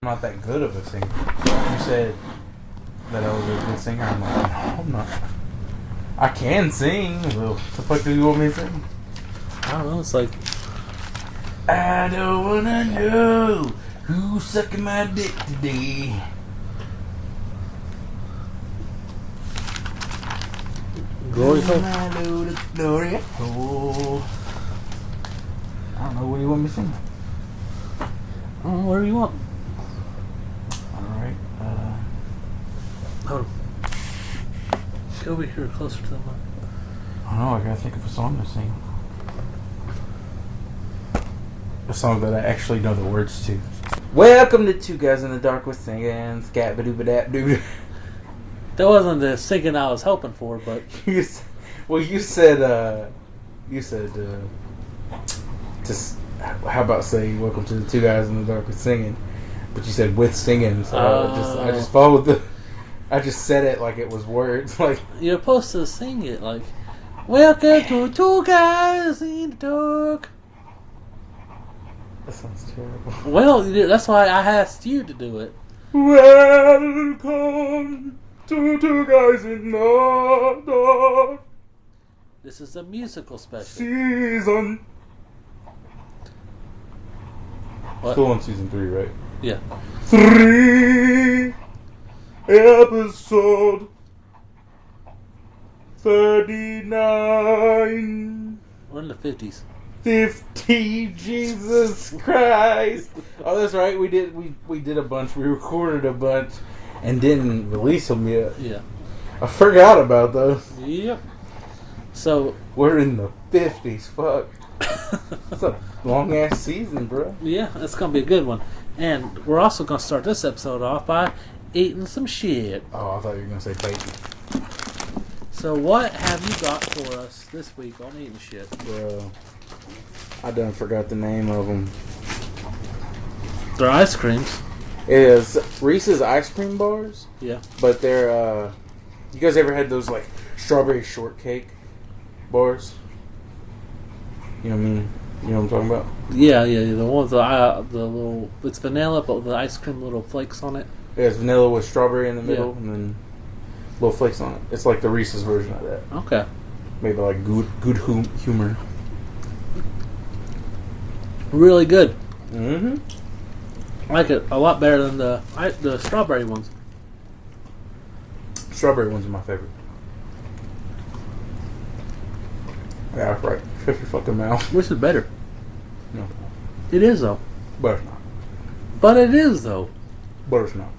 Not that good of a singer. You said that I was a good singer. I'm like, no, I'm not. I can sing. Well, what the fuck do you want me to sing? I don't know. It's like, I don't wanna know who's sucking my dick today. glory hole. My load of glory hole. I don't know. What do you want me to sing? I don't know, whatever you want. Alright. Hold on. Get over here closer to the mic. I don't know. I gotta think of a song to sing. A song that I actually know the words to. Welcome to Two Guys in the Dark with Singing. Scat ba doo ba dap doo. That wasn't the singing I was hoping for, but Well, you said, just how about say welcome to the Two Guys in the Dark with Singing, but you said with singing, so I just followed I just said it like it was words, like you're supposed to sing it like, welcome to Two Guys in the Dark. that sounds terrible. Well, that's why I asked you to do it. Welcome to Two Guys in the Dark This is a musical special. season. What? Still on season 3, right? Yeah. 3 episode 39. We're in the 50s. 50. Jesus Christ. Oh, that's right. We did a bunch. We recorded a bunch and didn't release them yet. Yeah. I forgot about those. Yep. So We're in the 50s. Fuck. That's a long ass season, bro. yeah, it's gonna be a good one. And we're also gonna start this episode off by eating some shit. Oh, I thought you were gonna say bacon. So what have you got for us this week on eating shit? Bro, I done forgot the name of them. They're ice creams. It is Reese's ice cream bars, Yeah. but they're you guys ever had those like strawberry shortcake bars? You know what I mean? You know what I'm talking about? Yeah. The ones the little it's vanilla, but with the ice cream little flakes on it. Yeah, it's vanilla with strawberry in the middle, Yeah. and then little flakes on it. It's like the Reese's version of that. Okay. Made by like good humor. Really good. Mm-hmm. I like it a lot better than the strawberry ones. Strawberry ones are my favorite. Yeah, right. Shut your fucking mouth. Which is better? No, It is though. but it's not. But it is though. But it's not.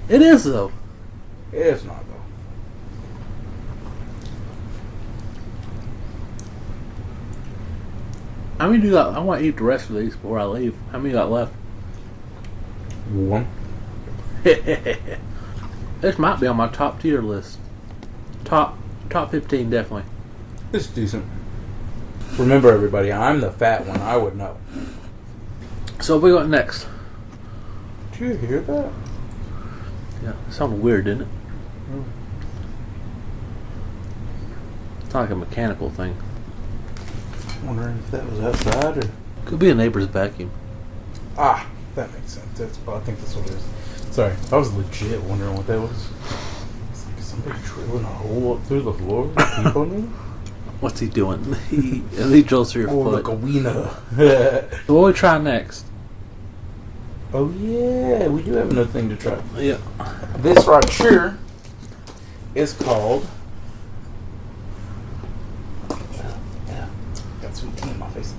It is though. It's not though. How many do you got? I want to eat the rest of these before I leave. How many you got left? One. This might be on my top tier list. Top 15 definitely. It's decent. Remember, everybody, I'm the fat one. I would know. So we got next. Did you hear that? Yeah, it sounded weird, didn't it? It's not like a mechanical thing. Wondering if that was outside or. Could be a neighbor's vacuum. Ah, that makes sense. I think that's what it is. Sorry, I was legit wondering what that was. It's like somebody drilling a hole up through the floor to peep on me. What's he doing? he drills through your Oh, foot. like a wiener. So what we try next? Oh yeah, we do have another thing to try. Yeah. This right here is called. Yeah, got some tea in my face.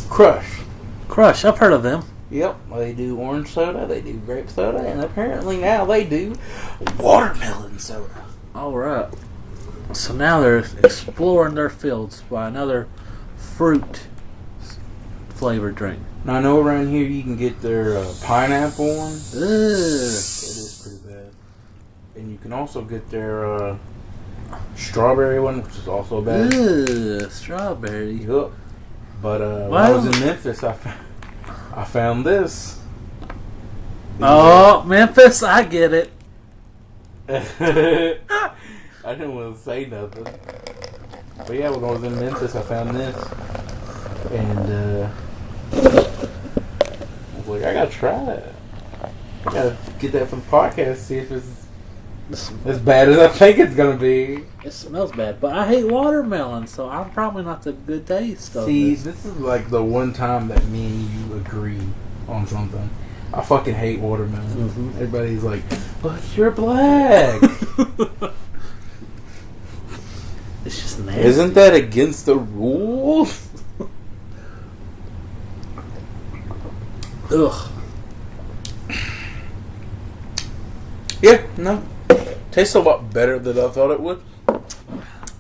Crush. Crush, I've heard of them. Yep, they do orange soda, they do grape soda, and apparently now they do watermelon soda. Alright. So now they're exploring their fields by another fruit flavored drink. Now I know around here you can get their pineapple one. Ugh. It is pretty bad. And you can also get their strawberry one, which is also bad. Ugh, strawberry. Yup. But when I was in Memphis, I found this. Oh, Memphis, I get it. I didn't want to say nothing. But yeah, when I was in Memphis, I found this. And I was like, I gotta try it. I gotta get that for the podcast, see if it's as bad as I think it's gonna be. It smells bad, but I hate watermelon, so I'm probably not the good taste of See, this. this is like the one time that me and you agree on something. I fucking hate watermelon. Mm-hmm. Everybody's like, but you're black. It's just nasty. Isn't that against the rules? Ugh. Yeah, no. Tastes a lot better than I thought it would.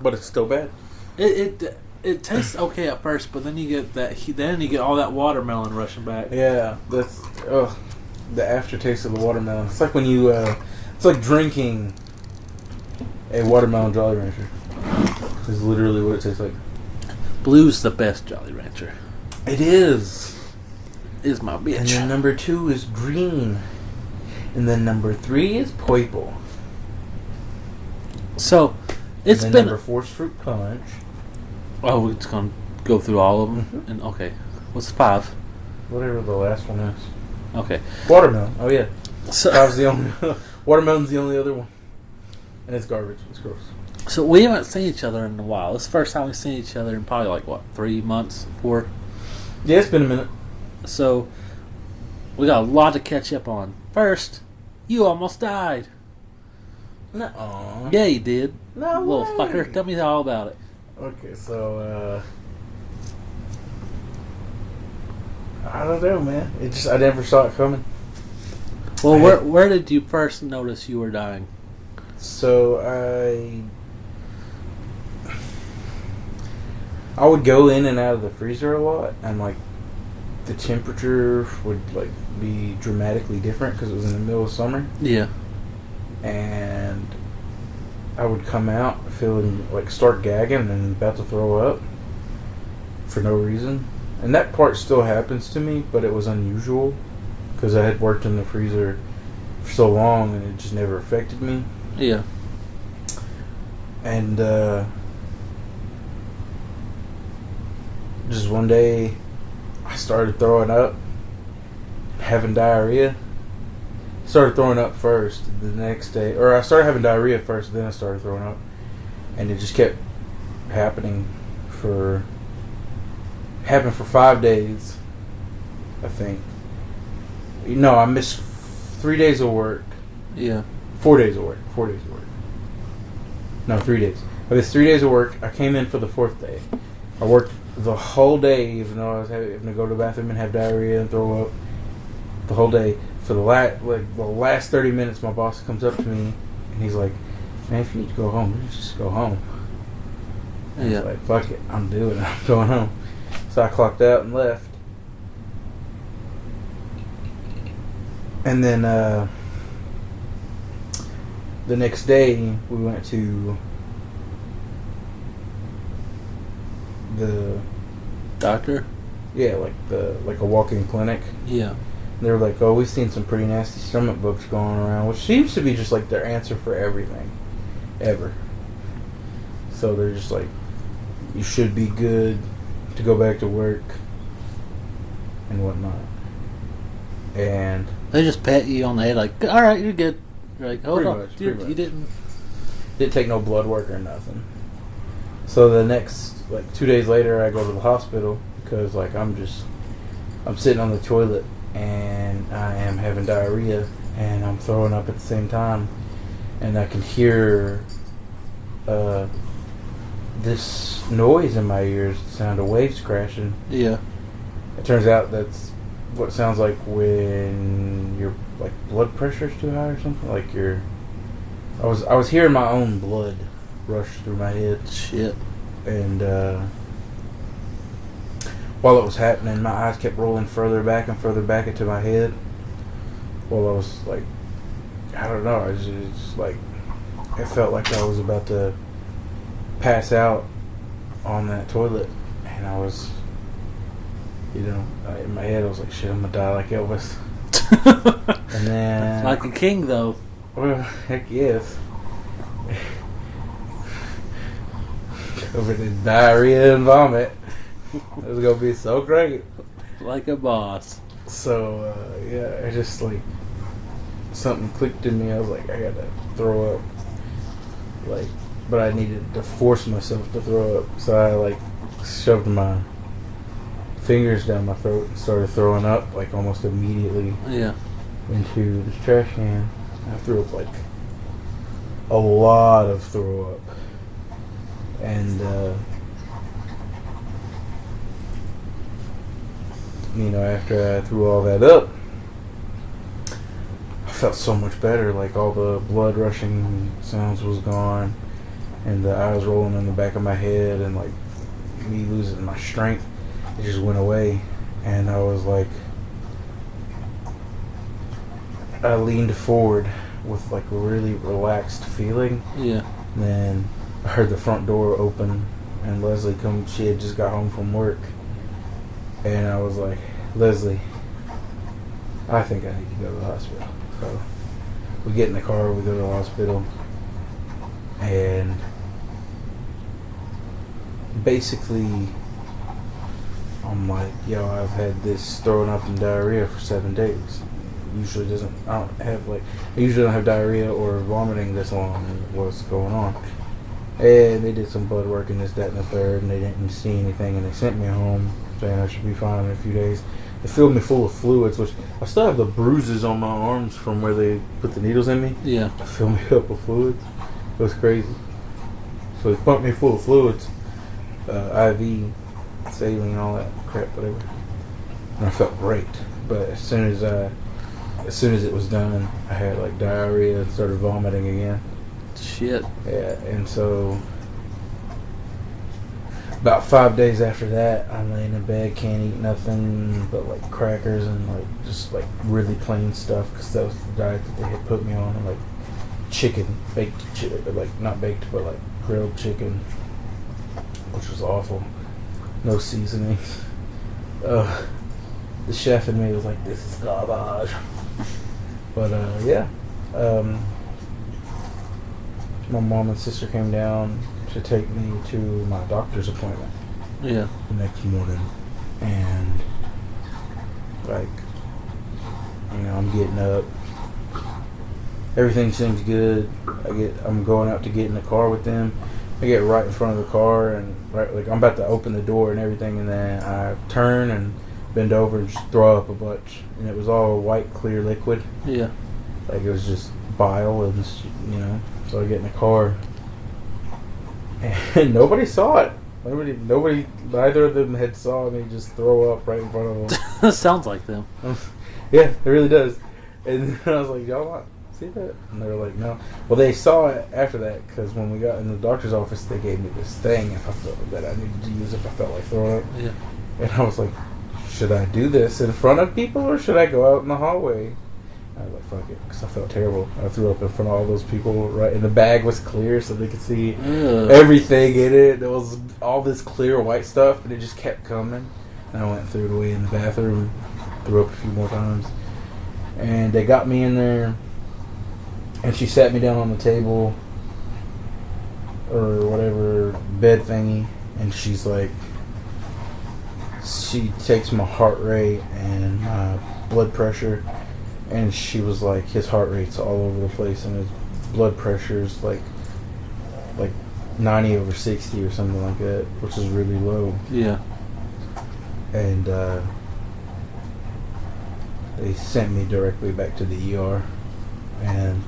But it's still bad. It tastes okay at first, but then you get then you get all that watermelon rushing back. Yeah, that's the aftertaste of the watermelon. It's like when you it's like drinking a watermelon Jolly Rancher. Is literally what it tastes like. Blue's the best Jolly Rancher. It is. Is my bitch. And then number 2 is green. And then number 3 is purple. So it's and then been number 4 is fruit punch. Oh, it's gonna go through all of them. Mm-hmm. And okay, what's 5? Whatever the last one is. Okay, Watermelon. Oh yeah. so 5's the only. Watermelon's the only other one. And it's garbage. It's gross. so we haven't seen each other in a while. This is the first time we've seen each other in probably like what 3 months, 4. Yeah, it's been a minute. So we got a lot to catch up on. First, you almost died. Nuh-uh. Yeah, you did. No Little way. fucker. Tell me all about it. Okay, so I don't know, man. I never saw it coming. Well, where did you first notice you were dying? So I would go in and out of the freezer a lot, and like the temperature would like be dramatically different because it was in the middle of summer, Yeah. and I would come out feeling like start gagging and about to throw up for no reason. And that part still happens to me, but it was unusual because I had worked in the freezer for so long and it just never affected me. Yeah. And just one day I started throwing up, having diarrhea. Started throwing up first the next day, or I started having diarrhea first, then I started throwing up, and it just kept happened for 5 days, I think. No, I missed 3 days of work. Yeah. 4 days of work. 4 days of work. No, 3 days. I missed 3 days of work. I came in for the 4th day. I worked the whole day, even though I was having to go to the bathroom and have diarrhea and throw up. The whole day. For the last 30 minutes, my boss comes up to me and he's like, "Man, if you need to go home, you just go home." And I was like, "Fuck it, I'm doing it. I'm going home." So I clocked out and left. And then the next day, we went to the Doctor? yeah, like a walk-in clinic. Yeah. They were like, "Oh, we've seen some pretty nasty stomach bugs going around," which seems to be just like their answer for everything, ever. So they're just like, "You should be good to go back to work and whatnot." And They just pat you on the head like, "All right, you're good." You're like, "Hold Pretty on, much, you pretty much. didn't." take no blood work or nothing. So the next 2 days later, I go to the hospital because I'm sitting on the toilet and I am having diarrhea and I'm throwing up at the same time. and I can hear this noise in my ears, the sound of waves crashing. Yeah. It turns out that's what it sounds like when your like blood pressure's too high or something. Like I was hearing my own blood rush through my head. Shit. And while it was happening, my eyes kept rolling further back and further back into my head. While I was like, I don't know, it's just like, it felt like I was about to pass out on that toilet. And I was, in my head I was like, shit, I'm gonna die like Elvis. And then... Like a king, though. Well, heck yes. Over the diarrhea and vomit. It was gonna be so great. Like a boss. So, yeah, I just like, something clicked in me. I was like, I gotta throw up. Like, but I needed to force myself to throw up. So I like shoved my fingers down my throat and started throwing up like almost immediately. Yeah. Into this trash can. I threw up like a lot of throw up. And after I threw all that up, I felt so much better. Like all the blood rushing sounds was gone, and the eyes rolling in the back of my head, and like me losing my strength, it just went away. And I was like, I leaned forward with like a really relaxed feeling. Yeah. And then I heard the front door open, and Leslie come. She had just got home from work, and I was like, Leslie, I think I need to go to the hospital. So we get in the car, we go to the hospital, and basically I'm like, yo, I've had this throwing up and diarrhea for 7 days. I usually don't have diarrhea or vomiting this long. What's going on? And they did some blood work and this, that, and the third, and they didn't see anything, and they sent me home saying I should be fine in a few days. They filled me full of fluids, which I still have the bruises on my arms from where they put the needles in me. Yeah. They filled me up with fluids. It was crazy. So they pumped me full of fluids, IV, saline, all that crap, whatever. And I felt great. But as soon as it was done, I had like diarrhea and started vomiting again. Shit. Yeah, and so about 5 days after that, I'm laying in bed, can't eat nothing but like crackers and like just like really plain stuff, because that was the diet that they had put me on, and like chicken, baked chicken, like not baked but like grilled chicken, which was awful. No seasonings. The chef in me was like, this is garbage. But yeah. My mom and sister came down to take me to my doctor's appointment. Yeah. The next morning, and like, I'm getting up. Everything seems good. I'm going out to get in the car with them. I get right in front of the car, and I'm about to open the door and everything, and then I turn and bend over and just throw up a bunch, and it was all white clear liquid. Yeah. Like it was just bile, and so I get in the car, and nobody saw it. Nobody, neither of them had saw me just throw up right in front of them. Sounds like them. Yeah, it really does. And I was like, y'all not see that? And they were like, no. Well, they saw it after that, because when we got in the doctor's office, they gave me this thing if I felt that I needed to use if I felt like throwing up. Yeah. And I was like, should I do this in front of people, or should I go out in the hallway? I was like, fuck it, because I felt terrible. I threw up in front of all those people, right? And the bag was clear, so they could see everything in it. There was all this clear white stuff, and it just kept coming. And I went and threw it away in the bathroom, threw up a few more times. And they got me in there, and she sat me down on the table, or whatever, bed thingy, and she's like, she takes my heart rate and my blood pressure, and she was like, his heart rate's all over the place, and his blood pressure's like 90/60 or something like that, which is really low. Yeah. And they sent me directly back to the ER, and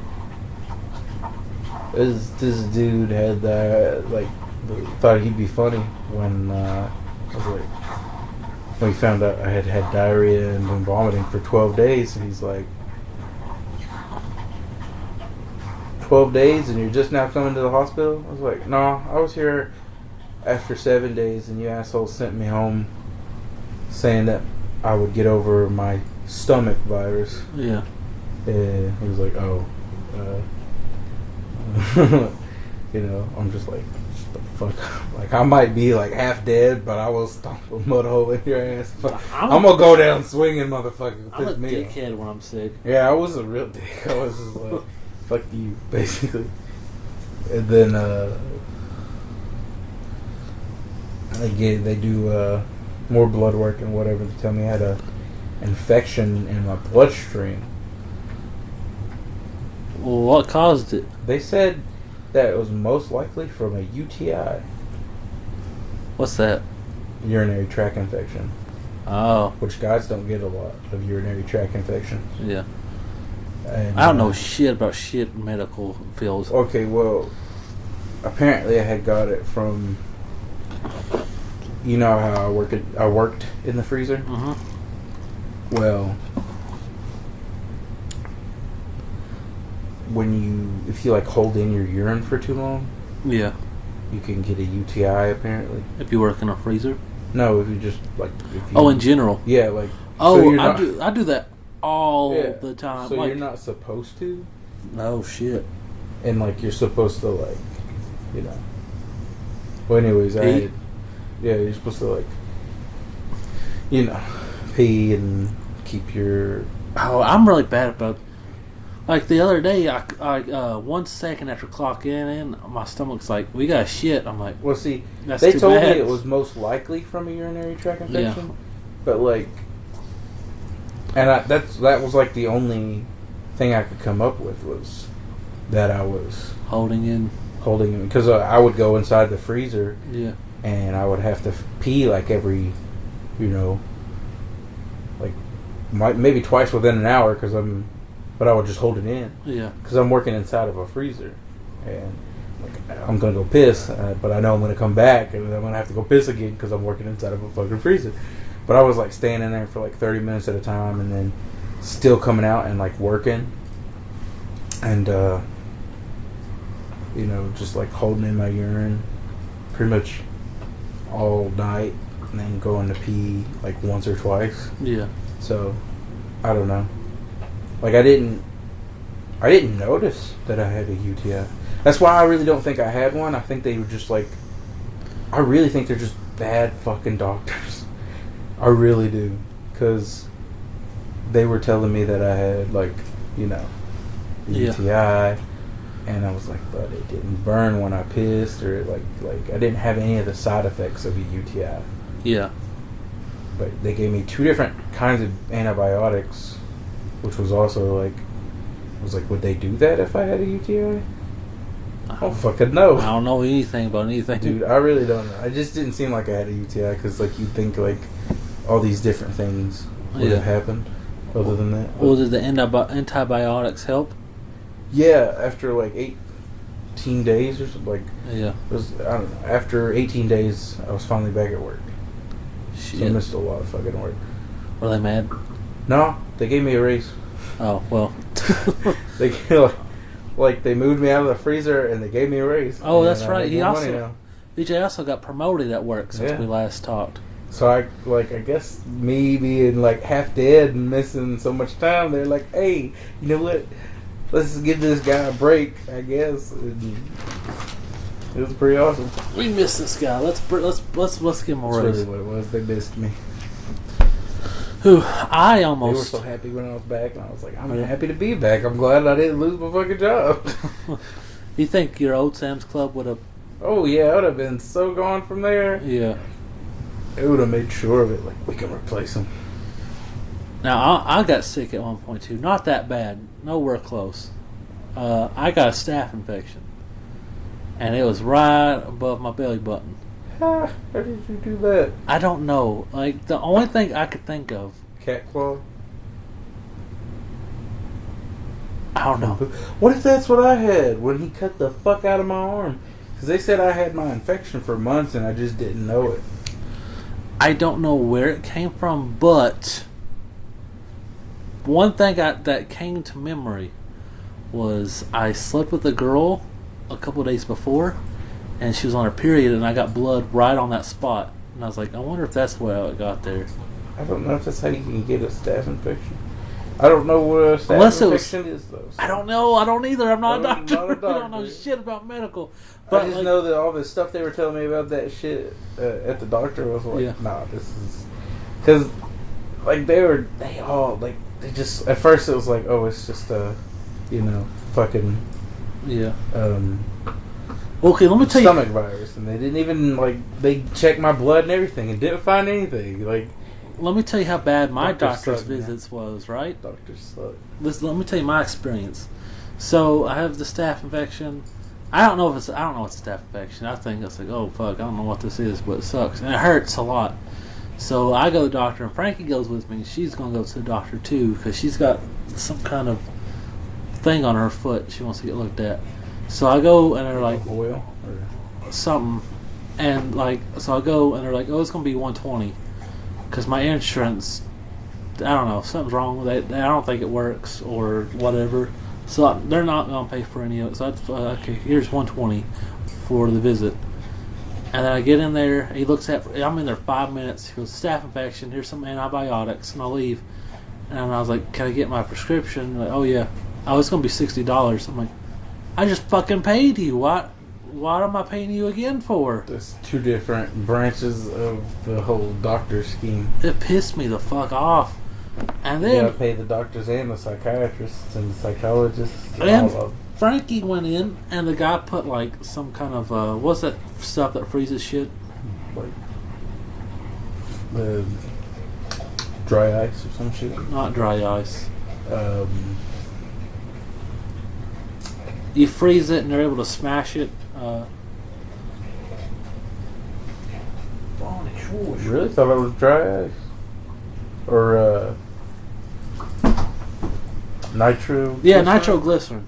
This dude had thought he'd be funny when when he found out I had had diarrhea and been vomiting for 12 days, and he's like, 12 days and you're just now coming to the hospital? I was like, no, I was here after 7 days, and you assholes sent me home saying that I would get over my stomach virus. Yeah. And he was like, oh, I'm just like, shut the fuck up. Like, I might be like half dead, but I will stomp a mud hole in your ass. I'm gonna go down swinging, motherfucker. I'm a dickhead when I'm sick. Yeah, I was a real dick. I was just like, fuck you, basically. And then they do more blood work and whatever to tell me I had a infection in my bloodstream. Well, what caused it? They said that it was most likely from a UTI. What's that? Urinary tract infection. Oh. Which guys don't get a lot of urinary tract infections. Yeah. And, I don't know shit about shit medical fields. Okay, well, apparently I had got it from, you know how I worked in the freezer? Mm-hmm. Well, if you like hold in your urine for too long, yeah, you can get a UTI apparently. If you work in a freezer? No, if you just in general. Yeah, like. Oh, so I do that all the time. So you're not supposed to. No shit. And like you're supposed to Well, anyways, you're supposed to pee and keep your. Oh, I'm really bad about. Like the other day, I 1 second after clocking in, my stomach's like, we got shit. I'm like, well, see, that's they too told bad. me it was most likely from a urinary tract infection, Yeah. but that was like the only thing I could come up with was that I was holding in because I would go inside the freezer, yeah, and I would have to pee like every, maybe twice within an hour but I would just hold it in. Yeah. Because I'm working inside of a freezer. And I'm going to go piss, but I know I'm going to come back and I'm going to have to go piss again because I'm working inside of a fucking freezer. But I was staying in there for 30 minutes at a time and then still coming out and working. And, just holding in my urine pretty much all night and then going to pee once or twice. Yeah. So, I don't know. I didn't notice that I had a UTI. That's why I really don't think I had one. I think they were just I really think they're just bad fucking doctors. I really do. Because they were telling me that I had, UTI. And I was like, but it didn't burn when I pissed. Or, I didn't have any of the side effects of a UTI. Yeah. But they gave me 2 different kinds of antibiotics. Which was also would they do that if I had a UTI? I don't fucking know. I don't know anything about anything. Dude, I really don't know. I just didn't seem like I had a UTI because you'd think all these different things would have happened other than that. Well, did the antibiotics help? Yeah, after 18 days or something. Yeah. It was, I don't know, after 18 days, I was finally back at work. Shit. So I missed a lot of fucking work. Were they mad? No, they gave me a raise. Oh, well. They they moved me out of the freezer and they gave me a raise. Oh, that's right. BJ also got promoted at work since we last talked. So I guess me being half dead and missing so much time, they're like, hey, you know what? Let's give this guy a break, I guess. And it was pretty awesome. We missed this guy. Let's give him a raise. That's really what it was. They missed me. Who I almost... They were so happy when I was back, and I was like, I'm happy to be back. I'm glad I didn't lose my fucking job. You think your old Sam's Club would have... Oh, yeah, I would have been so gone from there. Yeah. It would have made sure of it. We can replace him. Now, I got sick at one point, too. Not that bad. Nowhere close. I got a staph infection. And it was right above my belly button. How did you do that? I don't know. The only thing I could think of... Cat claw? I don't know. What if that's what I had when he cut the fuck out of my arm? Because they said I had my infection for months and I just didn't know it. I don't know where it came from, but one thing that came to memory was I slept with a girl a couple of days before, and she was on her period, and I got blood right on that spot. And I was like, I wonder if that's where it got there. I don't know if that's how you can get a staph infection. I don't know what a staph infection is, though. So. I don't know. I don't either. I'm not a doctor. Not a doctor. I don't know shit about medical. But I just know that all the stuff they were telling me about that shit at the doctor was like, nah, this is... Because, like, they all, like, they just... At first it was like, oh, it's just a, fucking... Yeah. Okay, let me tell you... Stomach virus. And they didn't even, like, they checked my blood and everything and didn't find anything. Like... Let me tell you how bad my doctor's visits was, right? Doctors suck. Let me tell you my experience. So I have the staph infection. I don't know it's a staph infection. I think it's like, oh fuck, I don't know what this is, but it sucks and it hurts a lot. So I go to the doctor, and Frankie goes with me. She's gonna go to the doctor too because she's got some kind of thing on her foot she wants to get looked at. So I go and they're like, oil or something, and like, so I go and they're like, oh, it's gonna be $120 because my insurance, I don't know, something's wrong with it. I don't think it works or whatever. So they're not going to pay for any of it. So that's okay. Here's $120 for the visit, and then I get in there. He looks at. I'm in there 5 minutes. He goes, staph infection. Here's some antibiotics, and I'll leave. And I was like, can I get my prescription? Like, oh yeah. Oh, it's going to be $60. I'm like, I just fucking paid you. What am I paying you again for? There's two different branches of the whole doctor scheme. It pissed me the fuck off. And then you gotta pay the doctors and the psychiatrists and the psychologists. And Frankie went in, and the guy put like some kind of what's that stuff that freezes shit? Like the dry ice or some shit. Not dry ice. You freeze it, and they're able to smash it. Really thought it was dry ice or nitro. Yeah, nitroglycerin.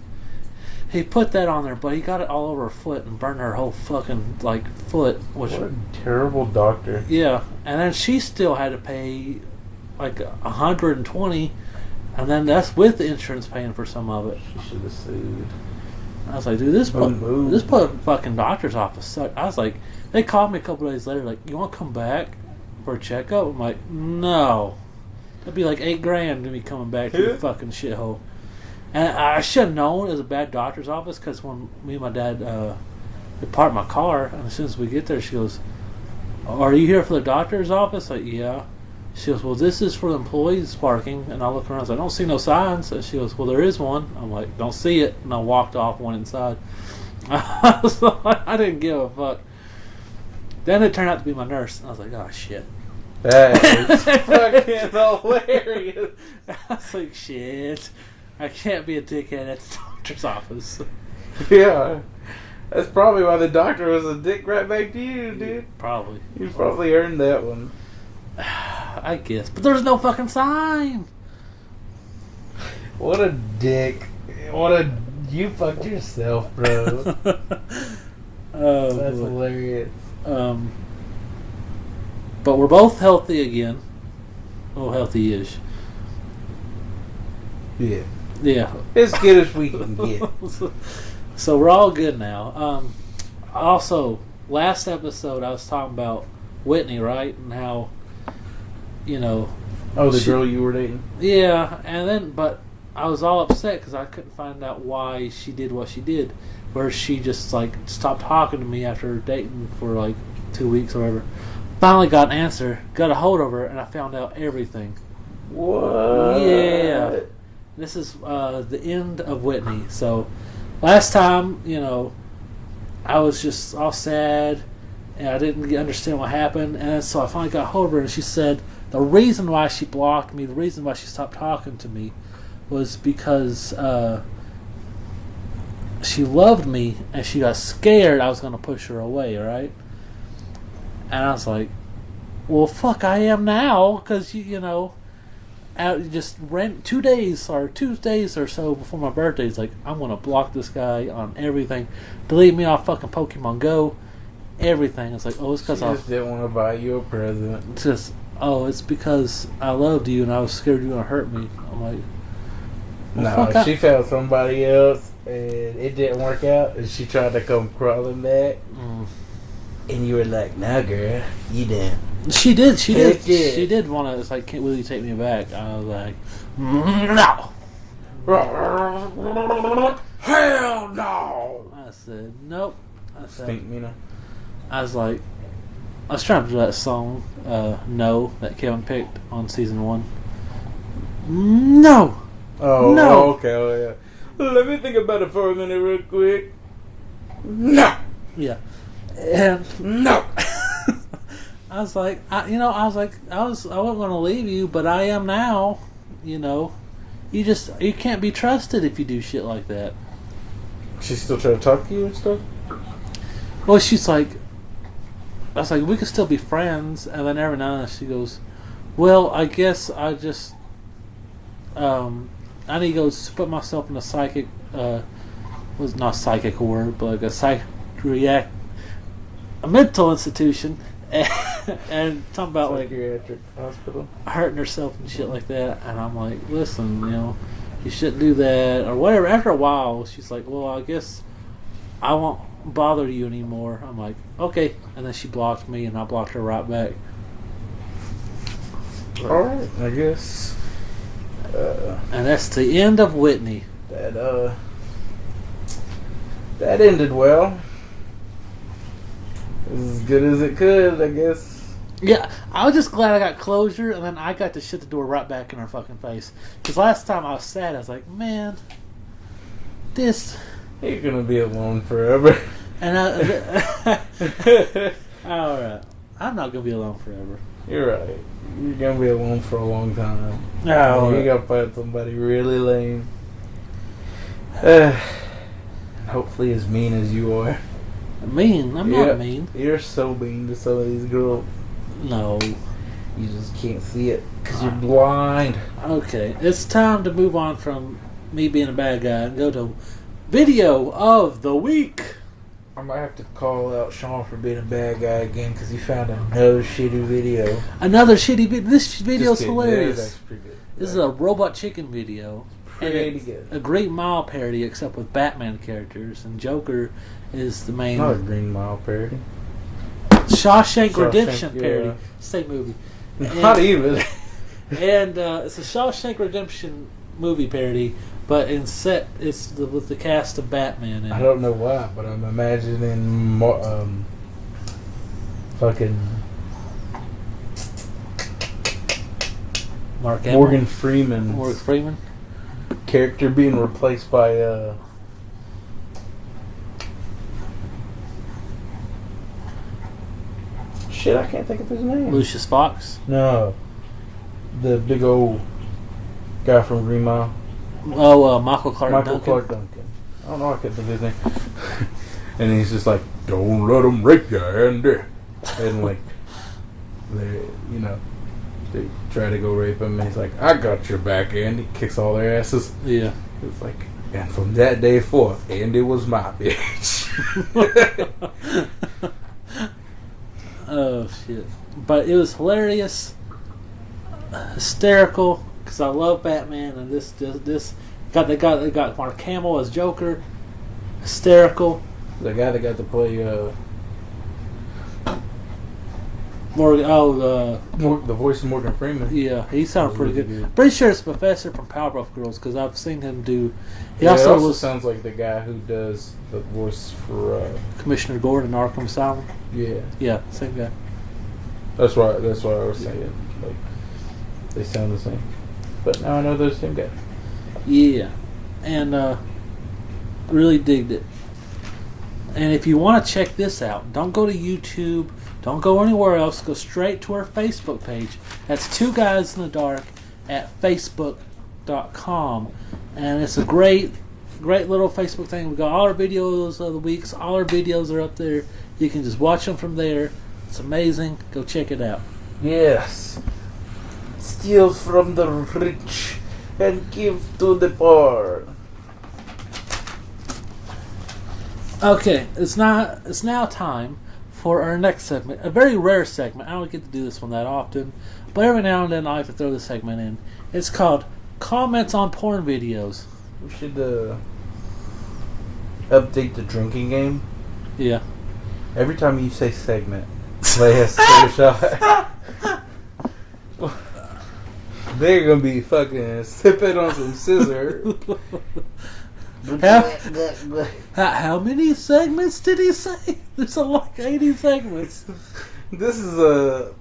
He put that on there, but he got it all over her foot and burned her whole fucking like foot. Which, what a terrible doctor. Yeah, and then she still had to pay like $120, and then that's with the insurance paying for some of it. She should have sued. I was like, dude, this fucking doctor's office sucked. I was like, they called me a couple days later, like, you want to come back for a checkup? I'm like, no. That'd be like $8,000 to me coming back to the fucking shithole. And I should have known it was a bad doctor's office because when me and my dad we parked my car, and as soon as we get there, she goes, are you here for the doctor's office? Like, yeah. She goes, well, this is for the employees parking. And I look around, I was like, I don't see no signs. And she goes, well, there is one. I'm like, don't see it. And I walked off, went inside. I didn't give a fuck. Then it turned out to be my nurse. And I was like, oh, shit. That is fucking hilarious. I was like, shit. I can't be a dickhead at the doctor's office. Yeah. That's probably why the doctor was a dick right back to you, dude. Probably. You probably earned that one. I guess. But there's no fucking sign. What a dick. You fucked yourself, bro. That's hilarious. But we're both healthy again. Oh, healthy-ish. Yeah. Yeah. As good as we can get. So we're all good now. Also, last episode I was talking about Whitney, right? And how, Oh, the girl you were dating? Yeah, and then, but I was all upset because I couldn't find out why she did what she did. Where she just, stopped talking to me after dating for, 2 weeks or whatever. Finally got an answer, got a hold of her, and I found out everything. What? Yeah. This is the end of Whitney. So, last time, I was just all sad, and I didn't understand what happened, and so I finally got a hold of her, and she said the reason why she blocked me, the reason why she stopped talking to me, was because she loved me, and she got scared I was going to push her away, right? And I was like, well, fuck, I am now, because, out just ran 2 days or so before my birthday. He's like, I'm gonna block this guy on everything, delete me off fucking Pokemon Go, everything. It's like, oh, it's because I just didn't want to buy you a present. It's just, oh, it's because I loved you and I was scared you were gonna hurt me. I'm like, well, no, she found somebody else and it didn't work out, and she tried to come crawling back, and you were like, "No, girl, you didn't." She did. She did want to. It's like, will you take me back? I was like, no. Hell no. I said, nope. I said, Stink me now. I was like, I was trying to do that song, No, that Kevin picked on season 1. No. Oh, no. Okay. Oh, yeah. Let me think about it for a minute, real quick. No. Yeah. And no. I was like, I wasn't going to leave you, but I am now. You know, you can't be trusted if you do shit like that. She's still trying to talk to you and stuff? Well, she's like, I was like, we could still be friends, and then every now and then she goes, well, I guess I just, I need to go put myself in a psychic, was not psychic word, but like a mental institution, and talking about like psychiatric hospital, hurting herself and shit like that. And I'm like, listen, you shouldn't do that or whatever. After a while, she's like, well, I guess I won't bother you anymore. I'm like, okay. And then she blocked me, and I blocked her right back. All right, I guess. And that's the end of Whitney. That ended well. As good as it could, I guess. Yeah, I was just glad I got closure, and then I got to shut the door right back in her fucking face. Because last time I was sad, I was like, man, this... You're gonna be alone forever. And alright, I'm not gonna be alone forever. You're right. You're gonna be alone for a long time. Oh, you gotta find somebody really lame. Hopefully as mean as you are. Mean? I'm not mean. You're so mean to some of these girls. No. You just can't see it because you're blind. Okay, it's time to move on from me being a bad guy and go to video of the week. I might have to call out Sean for being a bad guy again because he found another shitty video. Another shitty video? This video's hilarious. That's pretty good. This is a Robot Chicken video. Pretty good. A Green Mile parody, except with Batman characters, and Joker is the main. Not a Green Mile parody. Shawshank Redemption parody. Same movie. Not even. And it's a Shawshank Redemption movie parody, but it's with the cast of Batman in it. I don't know why, but I'm imagining fucking Morgan Freeman character being replaced by shit, I can't think of his name. Lucius Fox? No. The big old guy from Green Mile. Oh, Michael Clark Duncan. I don't know, I couldn't think of his name. And he's just like, don't let them rape you, Andy. And like, they try to go rape him, and he's like, I got your back, Andy. Kicks all their asses. Yeah. It's like, and from that day forth, Andy was my bitch. Oh, shit. But it was hilarious, hysterical, because I love Batman, and this they got Mark Hamill as Joker, hysterical. The guy that got to play the voice of Morgan Freeman. Yeah, he sounded pretty good. Pretty sure it's the Professor from Powerpuff Girls, because I've seen him do. He also sounds like the guy who does the voice for Commissioner Gordon in Arkham Asylum. Yeah, same guy. That's what I was saying. Like, they sound the same, but now I know they're the same guy. Yeah, and really digged it. And if you want to check this out, don't go to YouTube. Don't go anywhere else. Go straight to our Facebook page. That's Two Guys in the Dark at Facebook.com. And it's a great little Facebook thing. We've got all our videos of the weeks. All our videos are up there. You can just watch them from there. It's amazing. Go check it out. Yes. steal from the rich and give to the poor. Okay, it's now time for our next segment. A very rare segment. I don't get to do this one that often, but every now and then I have to throw this segment in. It's called Comments on Porn Videos. We should update the drinking game. Yeah. Every time you say segment, Clay has to take a shot. They're gonna be fucking sipping on some scissor. How many segments did he say? There's like 80 segments. This is a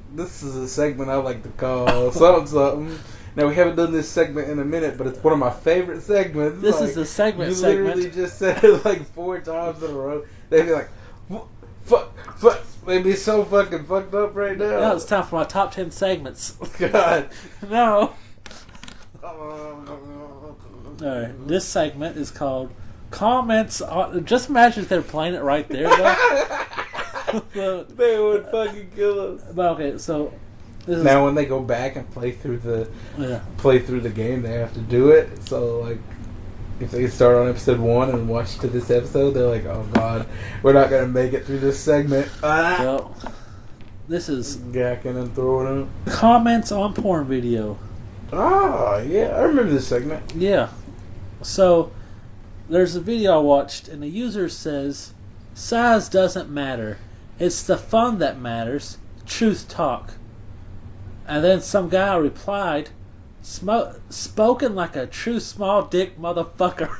segment I like to call something. Now, we haven't done this segment in a minute, but it's one of my favorite segments. This is the segment. You literally just said it like 4 times in a row. They'd be like, fuck. They'd be so fucking fucked up right now. Now it's time for my top 10 segments. God. No. Alright, this segment is called Comments on... Just imagine if they're playing it right there, though. They would fucking kill us. But okay, so... Now when they go back and play through the game, they have to do it. So, like, if they start on episode 1 and watch to this episode, they're like, oh god, we're not going to make it through this segment. Well, this is... Gacking and throwing up. Comments on Porn Video. Ah, yeah, I remember this segment. Yeah. So, there's a video I watched, and the user says, size doesn't matter. It's the fun that matters. Truth talk. And then some guy replied, spoken like a true small dick motherfucker.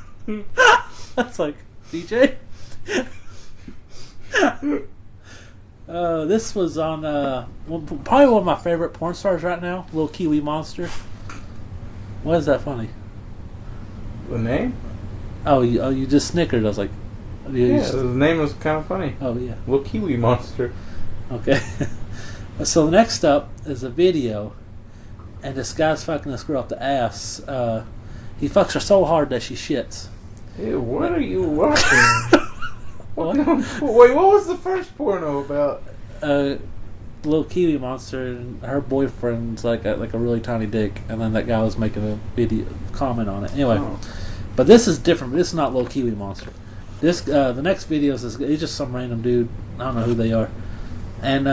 That's like, DJ? This was on, probably one of my favorite porn stars right now, Little Kiwi Monster. Why is that funny? The name? Oh, you just snickered. I was like... Yeah, the name was kind of funny. Oh, yeah. Little Kiwi Monster. Okay. So next up is a video, and this guy's fucking this girl up the ass. He fucks her so hard that she shits. Ew, what are you watching? What? Wait, what was the first porno about? Little Kiwi Monster and her boyfriend's like a really tiny dick, and then that guy was making a video comment on it. Anyway, but this is different. This is not Little Kiwi Monster. This the next video is he's just some random dude. I don't know who they are. And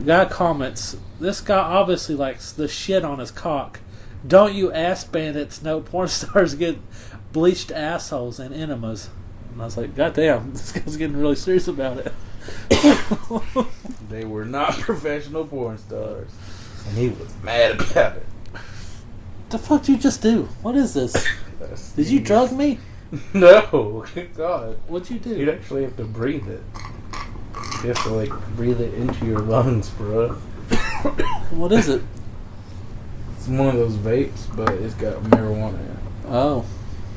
guy comments, this guy obviously likes the shit on his cock. Don't you ass bandits know porn stars get bleached assholes and enemas? And I was like, God damn, this guy's getting really serious about it. They were not professional porn stars. And he was mad about it. The fuck did you just do? What is this? Did you drug me? No, good God. What'd you do? You'd actually have to breathe it. You have to, like, breathe it into your lungs, bro. What is it? It's one of those vapes, but it's got marijuana in it. Oh.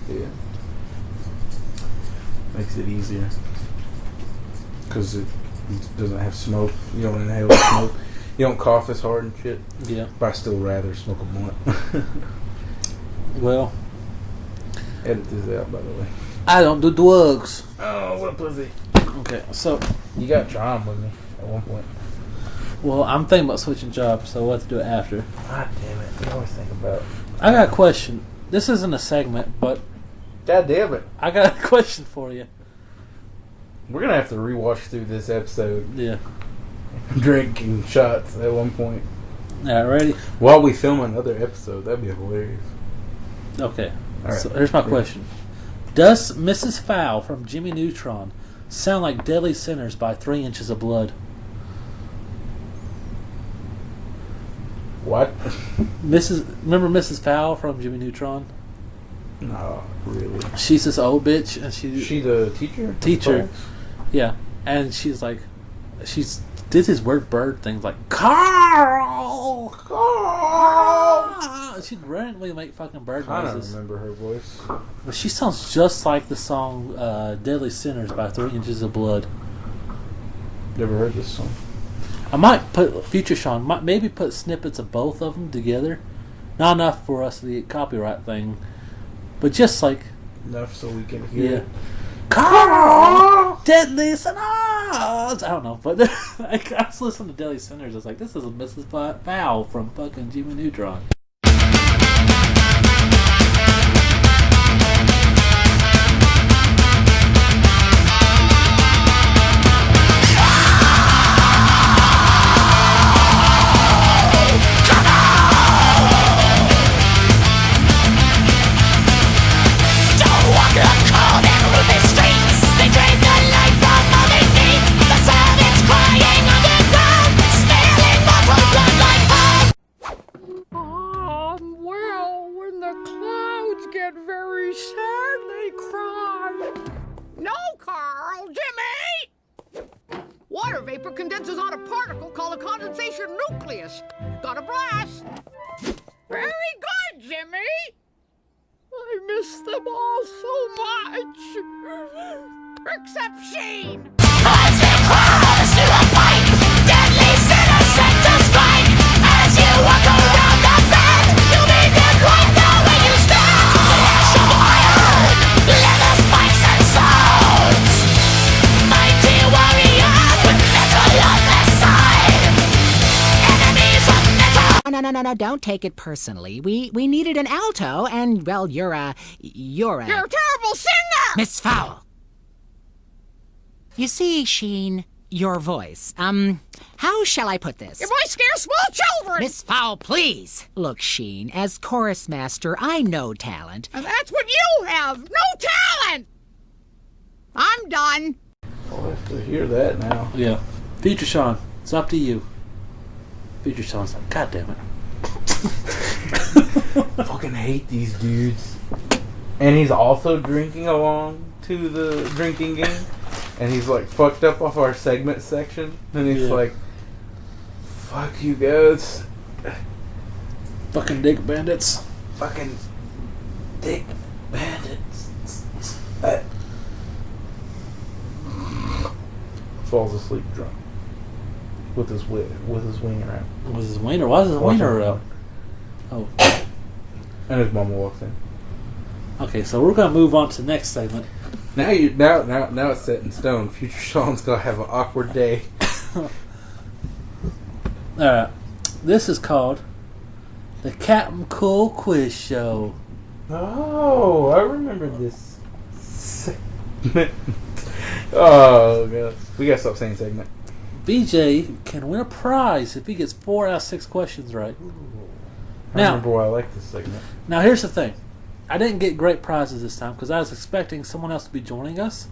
Yeah. Makes it easier. Because it doesn't have smoke. You don't inhale the smoke. You don't cough as hard and shit. Yeah. But I still rather smoke a blunt. Well. Edit this out, by the way. I don't do drugs. Oh, what a pussy. Okay, so... You got John with me at one point. Well, I'm thinking about switching jobs, so we'll have to do it after. God damn it. You always think about it. I got a question. This isn't a segment, but... God damn it. I got a question for you. We're going to have to rewatch through this episode. Yeah. Drinking shots at one point. Alright, ready? While we film another episode. That'd be hilarious. Okay. Alright. So here's my question. Does Mrs. Fowl from Jimmy Neutron sound like Deadly Sinners by 3 Inches of Blood? What? Remember Mrs. Fowl from Jimmy Neutron? No, really. She's this old bitch, and she the teacher? Teacher, yeah, and she's like, did his weird bird things like Carl. She'd randomly make fucking bird noises. I don't remember her voice. But she sounds just like the song "Deadly Sinners" by 3 Inches of Blood. Never heard this song. I might put Future Sean, maybe put snippets of both of them together. Not enough for us to get copyright thing, but just like enough so we can hear it. Carl! Deadly Sinners! I don't know, but I was listening to Deadly Sinners. I was like, this is a Mrs. Fowl from fucking Jimmy Neutron. Water vapor condenses on a particle called a condensation nucleus. Got a blast. Very good, Jimmy. I miss them all so much. Except Sheen. As we close to the fight, deadly sinners set to strike. As you walk around the bend, you'll be dead right now when you stand. The ash of iron, leather spikes and swords. Mighty warriors with metal on their side. Enemies of metal. No, don't take it personally. We needed an alto, and, well, you're a You're a terrible singer! Miss Fowl. You see, Sheen, your voice. How shall I put this? Your voice scares small children! Miss Fowl, please! Look, Sheen, as chorus master, I know talent. And that's what you have! No talent! I'm done. I'll have to hear that now. Yeah. Future Sean, it's up to you. Future Sean's like, God damn it. Fucking hate these dudes. And he's also drinking along to the drinking game. And he's like fucked up off our segment section. And he's like, fuck you guys. Fucking dick bandits. Fucking dick bandits. Falls asleep drunk. With his wiener out. Was his wiener? Why is his wiener out? Oh. And his mama walks in. Okay, so we're gonna move on to the next segment. Now it's set in stone. Future Sean's gonna have an awkward day. Alright. This is called the Captain Cool Quiz Show. Oh, I remember this segment. Oh god. We gotta stop saying segment. BJ can win a prize if he gets 4 out of 6 questions right. I remember why I like this segment. Now here's the thing. I didn't get great prizes this time because I was expecting someone else to be joining us.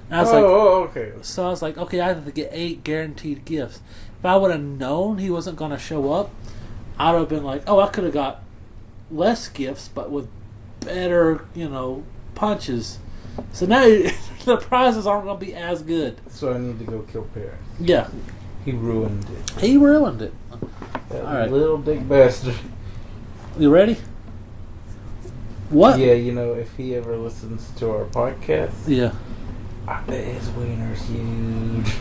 And I was okay. So I was like, okay, I have to get 8 guaranteed gifts. If I would have known he wasn't going to show up, I would have been like, oh, I could have got less gifts, but with better, punches. So now the prizes aren't going to be as good. So I need to go kill Paris. Yeah. He ruined it. He ruined it. That All right. little dick bastard. You ready? What? Yeah, if he ever listens to our podcast, Yeah. I bet his wiener's huge.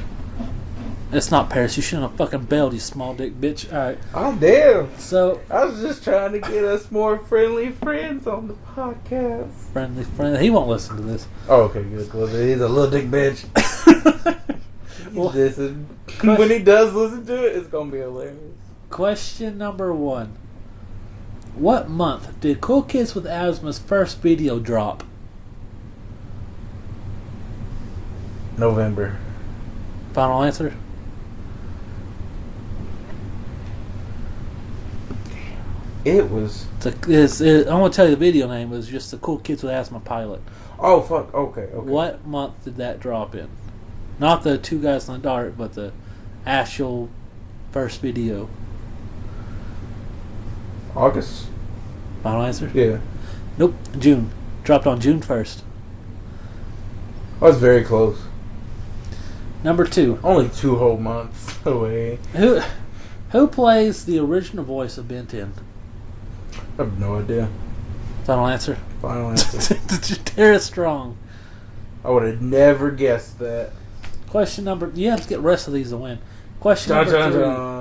It's not Paris. You shouldn't have fucking bailed, you small dick bitch. Alright. Oh, damn. So. I was just trying to get us more friendly friends on the podcast. Friendly. He won't listen to this. Oh, okay, good. Well, he's a little dick bitch. Well, when he does listen to it, it's going to be hilarious. Question number 1. What month did Cool Kids with Asthma's first video drop? November. Final answer? It was... I'm going to tell you the video name. It was just the Cool Kids with Asthma pilot. Oh, fuck. Okay. What month did that drop in? Not the Two Guys in the Dark, but the actual first video. August? Final answer? Yeah. Nope. June. Dropped on June 1st. I was very close. Number 2. Only 2 whole months away. Who plays the original voice of Ben 10? I have no idea. Final answer? Final answer. Tara Strong. I would have never guessed that. Question number... You have to get the rest of these to win. Question number 3.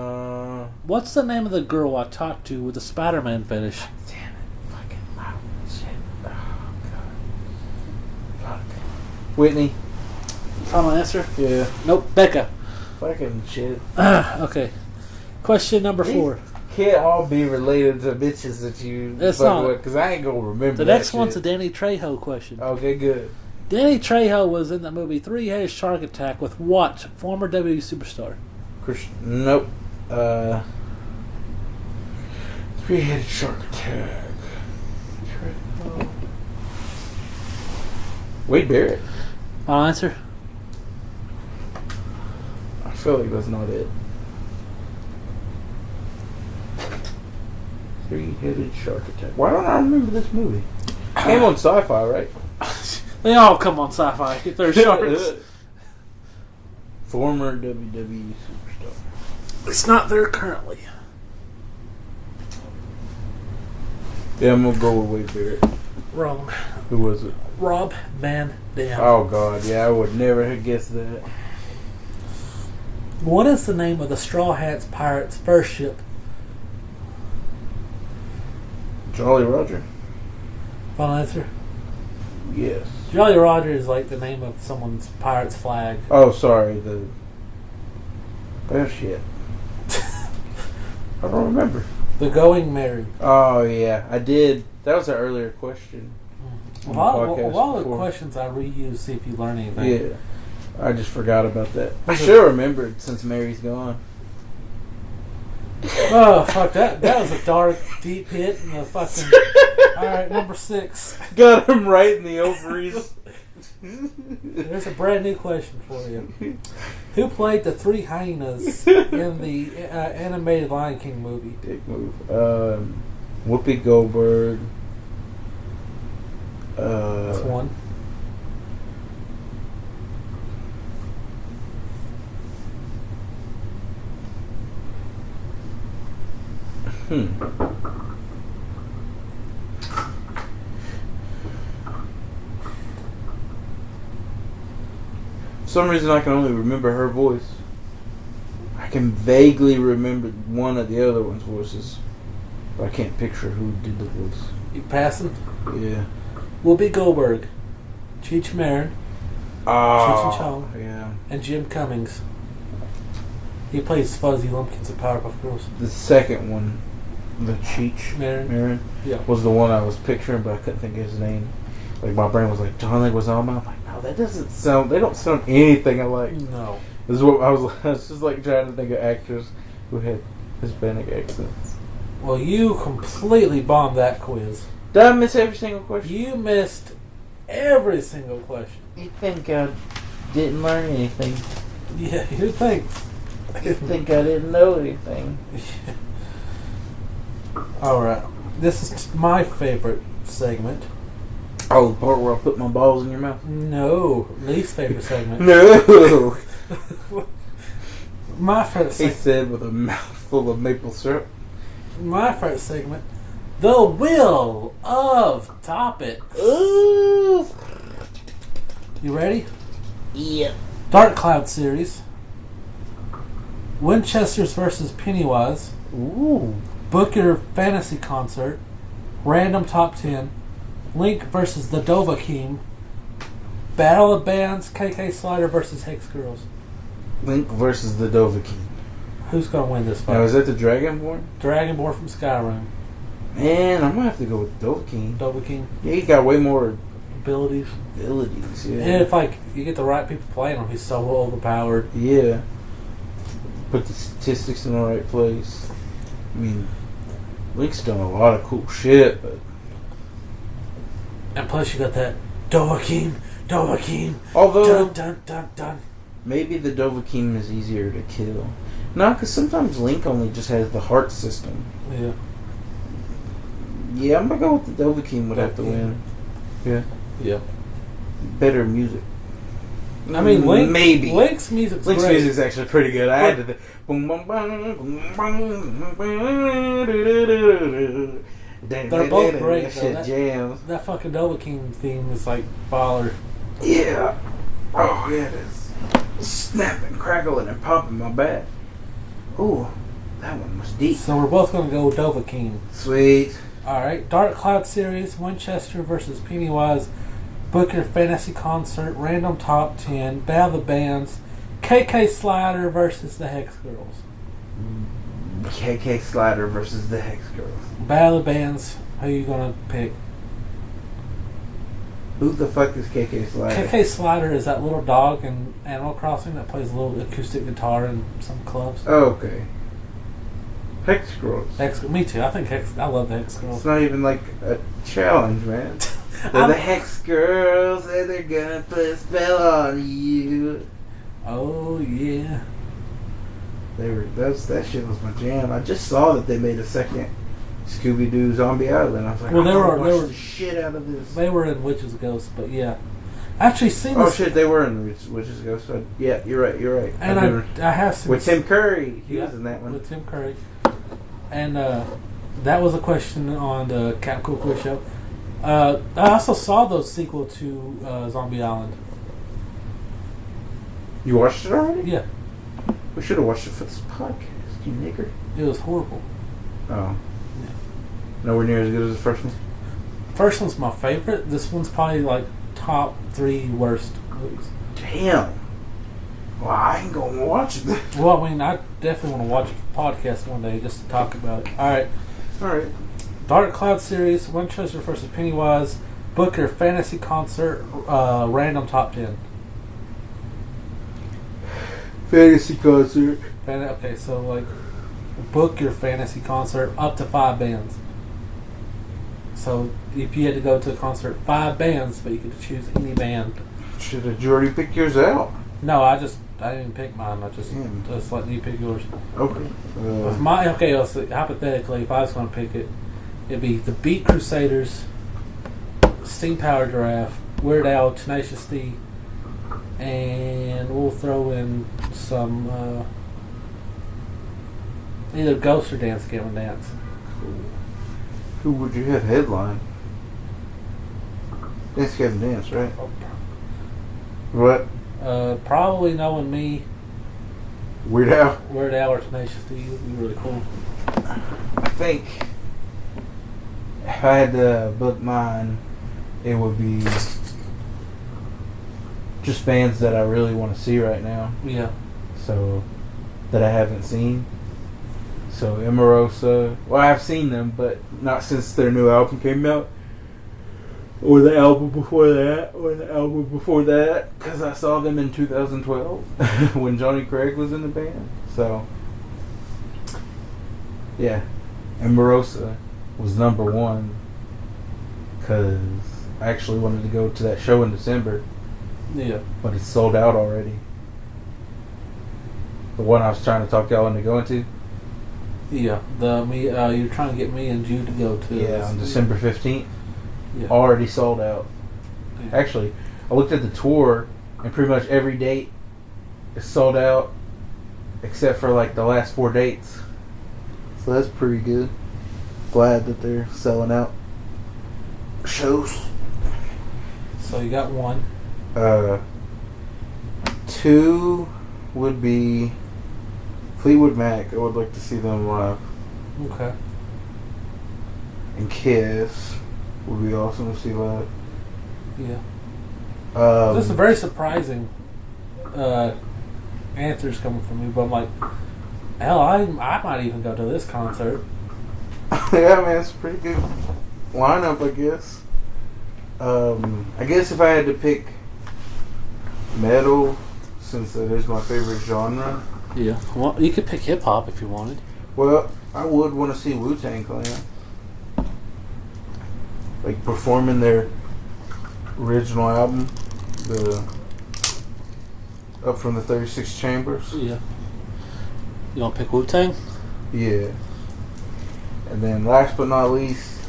What's the name of the girl I talked to with the Spider-Man fetish? Damn it. Fucking loud shit. Oh, God. Fuck. Whitney. Final answer? Yeah. Nope. Becca. Fucking shit. Okay. Question number 4. Can't all be related to bitches that you It's fuck not. with, because I ain't gonna remember The that next one's a shit. Danny Trejo question. Okay, good. Danny Trejo was in the movie Three-Headed Shark Attack with what former WWE superstar? Nope. Three-headed shark attack. Wade Barrett. Final answer? I feel like that's not it. Three-headed shark attack. Why don't I remember this movie? Came on Sci-Fi, right? They all come on Sci-Fi if they're sharks. Former WWE superstar. It's not there currently. Yeah, I'm gonna go with Wade Barrett. Wrong. Who was it? Rob Van Dam. Oh God, yeah, I would never have guessed that. What is the name of the Straw Hats Pirates' first ship? Jolly Roger. Final answer? Yes. Jolly Roger is like the name of someone's pirate's flag. Oh, sorry. Oh shit. I don't remember. The Going Merry. Oh yeah, I did. That was an earlier question. A lot of the questions I reuse, see if you learn anything. Yeah, I just forgot about that. I should have remembered since Mary's gone. Oh fuck that! That was a dark, deep hit in the fucking. All right, number 6. Got him right in the ovaries. There's a brand new question for you. Who played the 3 hyenas in the animated Lion King movie? Big move. Whoopi Goldberg. That's one. For some reason, I can only remember her voice. I can vaguely remember one of the other one's voices, but I can't picture who did the voice. You passing? Yeah. Whoopi Goldberg, Cheech Marin, Cheech and Chong, yeah. and Jim Cummings. He plays Fuzzy Lumpkins in Powerpuff Girls. The second one, the Cheech Marin, yeah, was the one I was picturing, but I couldn't think of his name. Like my brain was like John Leguizamo. I'm like, no, that doesn't sound. They don't sound anything alike. No. This is what I was. I was just like trying to think of actors who had Hispanic accents. Well, you completely bombed that quiz. Did I miss every single question? You missed every single question. You think I didn't learn anything? Yeah, you think. You think I didn't know anything? Alright. This is my favorite segment. Oh, the part where I put my balls in your mouth? No. Least favorite segment. No! My favorite He segment. said with a mouthful of maple syrup. My favorite segment. The Wheel of Topics. Ooh! You ready? Yeah. Dark Cloud series. Winchester's versus Pennywise. Ooh. Book Your Fantasy Concert. Random Top 10. Link versus the Dovahkiin. Battle of Bands. KK Slider versus Hex Girls. Link versus the Dovahkiin. Who's gonna win this fight? Now, is that the Dragonborn? Dragonborn from Skyrim. Man, I'm gonna have to go with the Dovahkiin. Dovahkiin. Yeah, he's got way more Abilities. abilities. Yeah. And if you get the right people playing him, he's so overpowered. Yeah. Put the statistics in the right place. I mean, Link's done a lot of cool shit, but And plus you got that Dovahkiin. although Dun dun dun dun. maybe the Dovahkiin is easier to kill. No, because sometimes Link only just has the heart system. Yeah. Yeah, I'm gonna go with the Dovahkiin would have to win. Yeah. Yeah. Better music. I mean, maybe Link's music's Link's great. music's actually pretty good. I had to. Boom, boom, boom, boom, boom. They're both great, That though. shit jams. That fucking Dovahkiin theme is like baller. Yeah. Oh yeah, it is. Snapping, crackling, and popping my back. Ooh, that one was deep. So we're both gonna go with Dovahkiin. Sweet. Alright, Dark Cloud series, Winchester versus Pennywise, Book Your Fantasy Concert, Random Top 10, Battle of the Bands, KK Slider versus the Hex Girls. KK Slider versus the Hex Girls. Battle of the Bands, who you gonna pick? Who the fuck is KK Slider? KK Slider is that little dog in Animal Crossing that plays a little acoustic guitar in some clubs. Oh, okay. Hex Girls. Me too. I love the Hex Girls. It's not even like a challenge, man. They're the Hex Girls, and they're gonna put a spell on you. Oh yeah. That shit was my jam. I just saw that they made a second Scooby Doo Zombie Island. I was like, Well, I they want to were watch the shit out of this. They were in Witches Ghosts, but yeah. Actually, seen Oh this. shit, they were in the Witch's Ghost. Yeah, you're right. And I have seen with Tim Curry. He yeah, was in that one. with Tim Curry. And that was a question on the Captain Cool Quiz show. I also saw the sequel to Zombie Island. You watched it already? Yeah, We should have watched it for this podcast, you nigger. it was horrible. Oh. Nowhere near as good as the first one? First one's my favorite. This one's probably like top 3 worst movies. Damn. Well, I ain't gonna watch it. Well, I mean, I definitely want to watch a podcast one day just to talk about it. Alright. Alright. Dark Cloud series, Winchester vs. Pennywise, Booker Fantasy Concert, random top 10. Fantasy concert. Okay, so like, book your fantasy concert up to 5 bands. So if you had to go to a concert, 5 bands, but you could choose any band. Should have you already picked yours out? No, I didn't pick mine. I just let you pick yours. Okay. If hypothetically, if I was going to pick it, it'd be the Beat Crusaders, Steam Power Giraffe, Weird Al, Tenacious D, and we'll throw in some either Ghost or Dance Gavin Dance. Cool. Who would you have headline? Dance Gavin Dance, right? What? Probably knowing me, Weird Al? Weird Al or Tenacious D would be really cool. I think if I had to book mine, it would be just bands that I really want to see right now. Yeah. So, that I haven't seen. So, Emarosa. Well, I've seen them, but not since their new album came out. Or the album before that. Because I saw them in 2012 when Johnny Craig was in the band. So, yeah. Emarosa was number 1. Because I actually wanted to go to that show in December. Yeah. But it's sold out already. The one I was trying to talk y'all into going to? Yeah. You're trying to get me and Jude to go to. Yeah, on December 15th. Yeah. Already sold out. Yeah. Actually, I looked at the tour, and pretty much every date is sold out, except for like the last 4 dates. So that's pretty good. Glad that they're selling out shows. So you got 1. 2 would be Fleetwood Mac. I would like to see them live. Okay. And Kiss would be awesome to see live. Yeah. This is very surprising answers coming from me, but I'm like, hell, I might even go to this concert. Yeah, man, it's a pretty good lineup, I guess. I guess if I had to pick metal, since that is my favorite genre. Yeah. Well, you could pick hip hop if you wanted. Well, I would want to see Wu-Tang Clan. Like performing their original album, the Up from the 36 Chambers. Yeah. You want to pick Wu-Tang? Yeah. And then last but not least,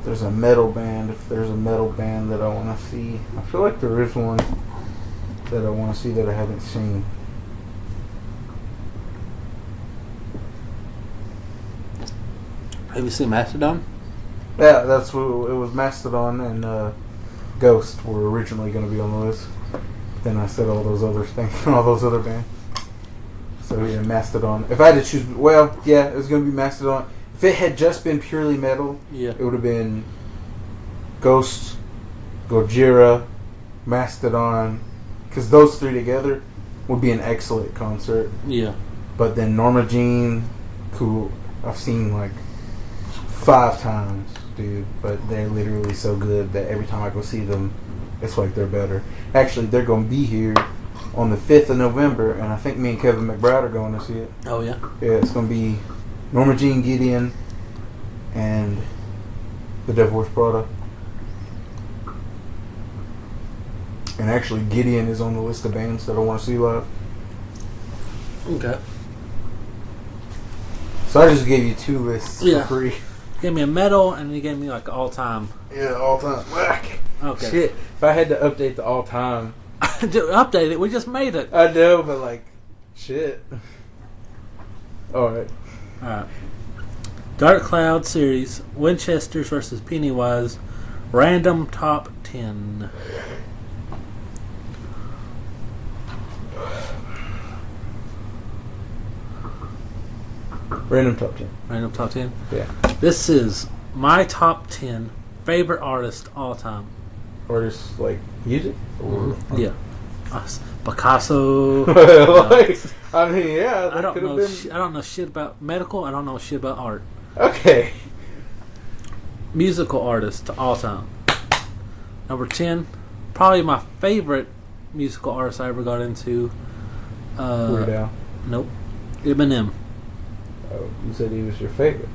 there's a metal band. If there's a metal band that I want to see, I feel like there is one that I want to see that I haven't seen. Have you seen Mastodon? Yeah, that's what it was. Mastodon and Ghost were originally going to be on the list. Then I said all those other things, all those other bands. So yeah, Mastodon. If I had to choose, well, yeah, it was going to be Mastodon. If it had just been purely metal, Yeah. it would have been Ghost, Gojira, Mastodon, because those 3 together would be an excellent concert. Yeah. But then Norma Jean, who I've seen like 5 times, dude, but they're literally so good that every time I go see them, it's like they're better. Actually, they're going to be here on the 5th of November, and I think me and Kevin McBride are going to see it. Oh, yeah? Yeah, it's going to be Norma Jean, Gideon, and the Devil Wears Prada. And actually, Gideon is on the list of bands that I want to see live. Okay. So I just gave you 2 lists Yeah. for free. You gave me a metal, and you gave me like all time. Yeah, all time. Okay. Shit. If I had to update the all time, Update it. We just made it. I know, but like, shit. All right. Alright. Dark Cloud series, Winchesters versus Pennywise, random top 10. Random top 10. Random top 10. Yeah. This is my top 10 favorite artist all time. Or just like music? Or Yeah. Us. Picasso. like, I mean, yeah. I That could have don't know. been. I don't know shit about medical. I don't know shit about art. Okay. Musical artist all time. Number 10, probably my favorite musical artist I ever got into. Weird Al. Nope. Eminem. Oh, you said he was your favorite.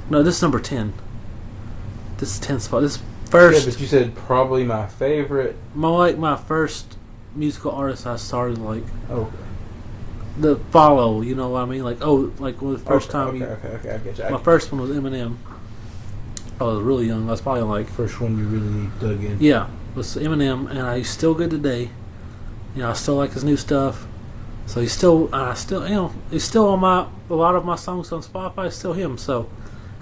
No, this is number 10. This is 10 spot. This is first. Yeah, but you said probably my favorite. My first musical artist I started like Oh. the follow. You know what I mean? Like like the first time. Okay, I get you. My first one was Eminem. I was really young. I was probably like First one you really dug in. yeah, was Eminem, and he's still good today. You know, I still like his new stuff. So he's still, he's still on a lot of my songs on Spotify. It's still him. So,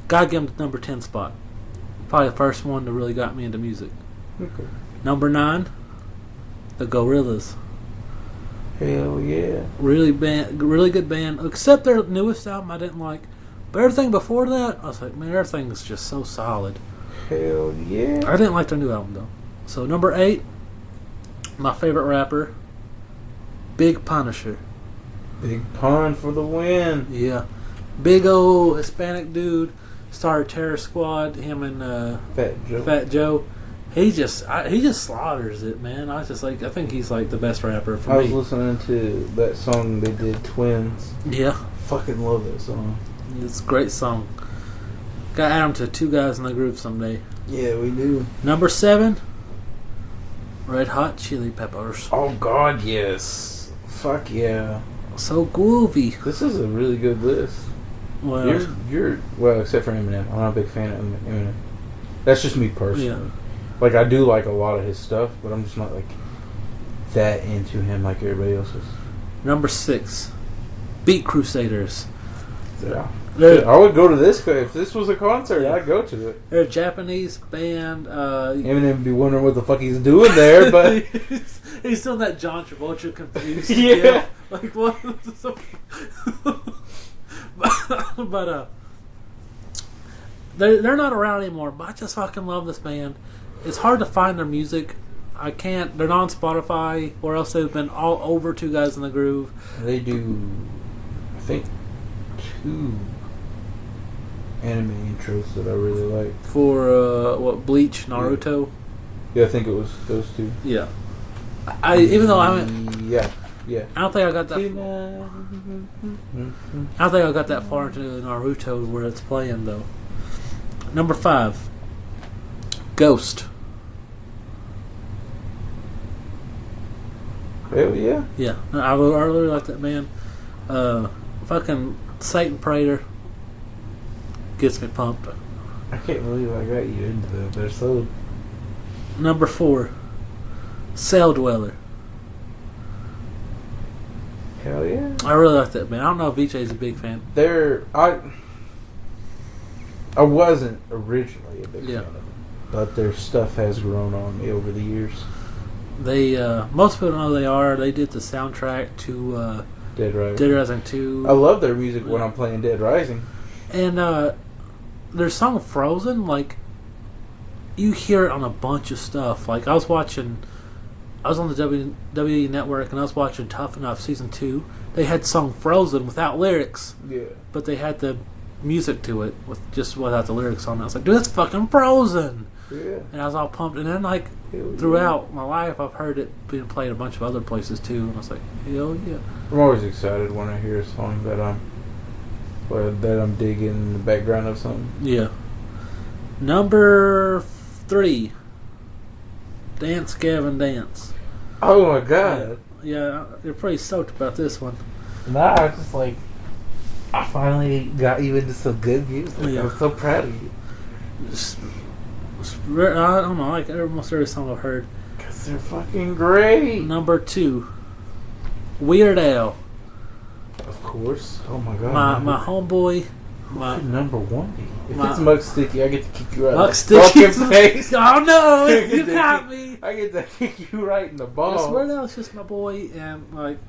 gotta give him the number 10 spot. Probably the first one that really got me into music. Okay. Number 9, the Gorillaz. Hell yeah. Really good band. Except their newest album, I didn't like. But everything before that, I was like, man, everything is just so solid. Hell yeah. I didn't like their new album though. So number 8, my favorite rapper, Big Punisher. Big pun for the win. Yeah, big old Hispanic dude. Started Terror Squad. Him and Fat Joe. He just slaughters it, man. I think he's like the best rapper for I me. was listening to that song they did, Twins. Yeah, Fucking love that song. it's a great song. Got to add him to Two Guys in the Groove someday. Yeah, we do. Number 7, Red Hot Chili Peppers. Oh God, yes. Fuck yeah. So groovy. This is a really good list. Well, You're well, except for Eminem. I'm not a big fan of Eminem. That's just me personally. yeah. Like, I do like a lot of his stuff, but I'm just not like that into him like everybody else is. Number 6, Beat Crusaders. Yeah. They're, I would go to this if this was a concert. I'd go to it. they're a Japanese band. Eminem would be wondering what the fuck he's doing there, but he's doing that John Travolta confused. Yeah. Like what? but they're not around anymore. But I just fucking love this band. It's hard to find their music. I can't. They're not on Spotify, or else they've been all over Two Guys in the Groove. they do, I think, 2 anime intros that I really like. For Bleach, Naruto. Yeah, I think it was those 2. Yeah. I even though I haven't. Yeah. I don't think I got that. I don't think I got that far into Naruto where it's playing though. Number 5, Ghost. Hell yeah. Yeah, I really like that band. Fucking Satan Prater gets me pumped. I can't believe I got you into that. They're so. Number 4, Cell Dweller. Hell yeah. I really like that band. I don't know if VJ's a big fan. I wasn't originally a big Yeah. fan of them, but their stuff has grown on me over the years. They most people know they are. They did the soundtrack to Dead Rising. Dead Rising 2. I love their music when I'm playing Dead Rising. And their song Frozen, like, you hear it on a bunch of stuff. Like, I was on the WWE Network, and I was watching Tough Enough Season 2. They had song Frozen without lyrics, Yeah. but they had the music to it without the lyrics on it. I was like, dude, that's fucking Frozen! Yeah. And I was all pumped. And then, like, Hell throughout my life, I've heard it being played a bunch of other places, too. And I was like, hell yeah. I'm always excited when I hear a song that I'm digging in the background of something. Yeah. Number 3, Dance Gavin Dance. Oh my god. Yeah, you're pretty stoked about this one. Nah, I just like, I finally got you into some good music. Yeah. I'm so proud of you. I don't know. I like almost every song I've heard. Because they're fucking great. Number 2, Weird Al. Of course. Oh my god. My homeboy. Should number 1 be? If my- it's Mug Sticky, I get to kick you right Mug in the Sticky. fucking face. Oh no! I get You to got kick- me. I get to kick you right in the I balls. swear that was just my boy, and like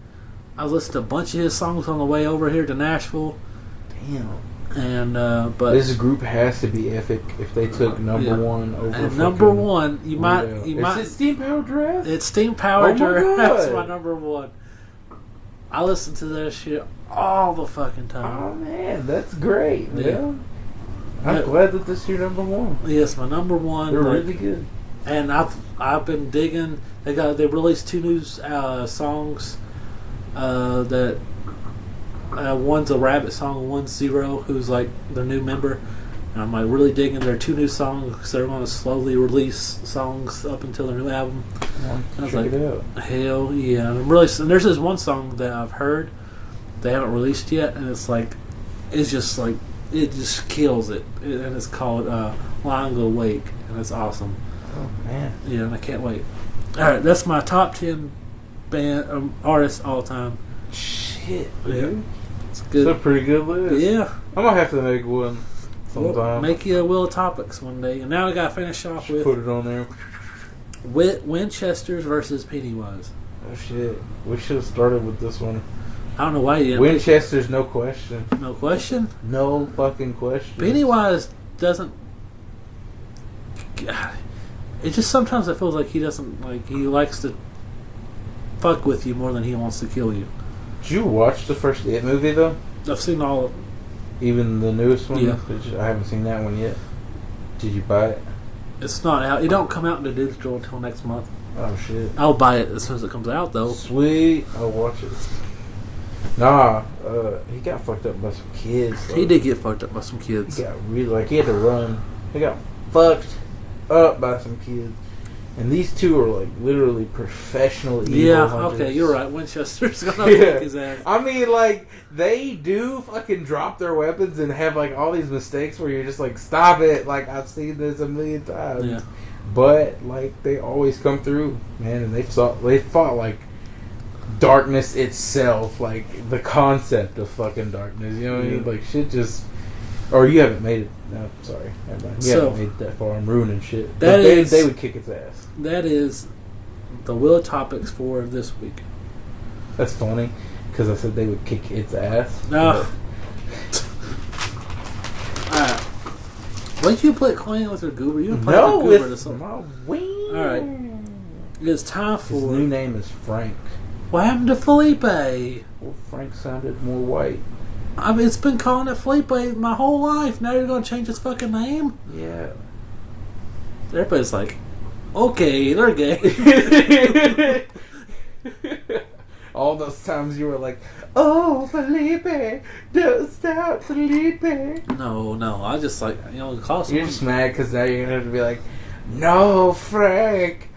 I listened to a bunch of his songs on the way over here to Nashville, Damn. and but This group has to be epic if they took number Yeah. 1 over and number fucking 1, you might Is it Steam Power Dress? it's Steam Power Oh my Girl. That's God. my number 1. I listen to that shit all the fucking Oh time. man, that's great. Yeah. Yeah. I'm Yeah. glad that this is your number 1. Yes, my number 1. They're like, really good. and I've been digging. They released 2 new songs. That one's a Rabbit song, one's Zero, who's like their new member. And I'm like really digging their 2 new songs because they're going to slowly release songs up until their new album. I was Check like, it out. hell yeah! And I'm really. And there's this one song that I've heard they haven't released yet, and it's just like it just kills it. And it's called "Lying Awake," and it's awesome. Oh man. Yeah, and I can't wait. All right, that's my top 10 band artists all time. Shit, Yeah. dude. It's It's a good. pretty good list. Yeah, I'm gonna have to make one we'll sometime. make you a Wheel of Topics one day. And now we got to finish off with Put it on there. Winchester's versus Pennywise. Oh shit. We should have started with this one. I don't know why you didn't. Winchester's no question. No question. No fucking question. Pennywise doesn't. God, it just sometimes it feels like he doesn't like. He likes to fuck with you more than he wants to kill you. Did you watch the first It movie though? I've seen all of them. Even the newest one? Yeah. I haven't seen that one yet. Did you buy it? It's not out. It don't come out in the digital until next month. Oh shit. I'll buy it as soon as it comes out, though. Sweet. I'll watch it. Nah, he got fucked up by some kids. Though. He did get fucked up by some He kids. got really he had to run. He got fucked up by some kids. And these two are like literally professional evil Yeah, hunters. okay, you're right. Winchester's gonna Yeah. kick his ass. I mean, like, they do fucking drop their weapons and have, like, all these mistakes where you're just like, stop it. Like, I've seen this a million times. Yeah. But, like, they always come through, man. And they fought, like, darkness itself. Like, the concept of fucking darkness. You know what I mean? Yeah. Like, shit just... Or you haven't made it. No, sorry. Never mind. You So, haven't made it that far. I'm ruining shit. that But is- they would kick its ass. That is the Wheel of Topics for this week. That's funny. Because I said they would kick its ass. No. Alright. What did you put Queen with her goober? You didn't play No, with goober or it's something. my wing. Alright. It's time His for new name is Frank. what happened to Felipe? Well, Frank sounded more white. I mean, it's been calling it Felipe my whole life. Now you're gonna change his fucking name? Yeah. Everybody's like, okay, they're gay. All those times you were like, "Oh, Felipe, don't stop, Felipe." No, I just like call You're someone. just mad because now you're gonna have to be like, "No, Frank,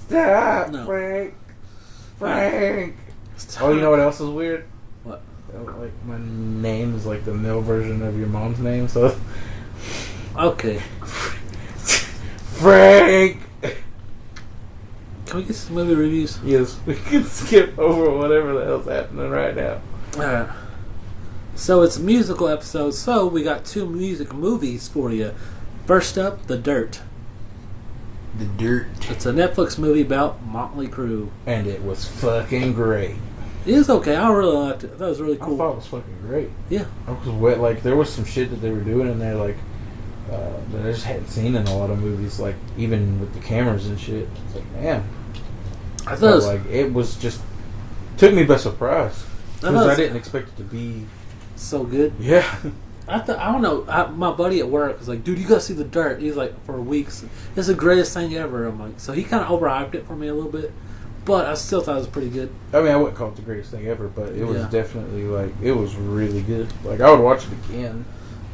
stop, No. Frank." Oh, you know what else is weird? What? Like my name is like the male version of your mom's name, so Okay. Frank. Can we get some movie reviews? Yes, we can skip over whatever the hell's happening right now. Alright. So it's a musical episode, so we got 2 music movies for you. First up, The Dirt. The Dirt. It's a Netflix movie about Motley Crue. And it was fucking great. It is okay. I really liked it. That was really I cool. thought it was fucking great. Yeah. I was wet. Like, there was some shit that they were doing in there, like, that I just hadn't seen in a lot of movies, like, even with the cameras and shit. It's like, man. I thought But, it was, like, it was just, took me by surprise. I thought Because it I was didn't expect it to be, so good. yeah. I don't know. My buddy at work was like, dude, you gotta see The Dirt. He's like, for weeks, it's the greatest thing ever. I'm like, so he kind of overhyped it for me a little bit, but I still thought it was pretty good. I mean, I wouldn't call it the greatest thing ever, but it was Yeah. definitely, like, it was really good. Like, I would watch it again.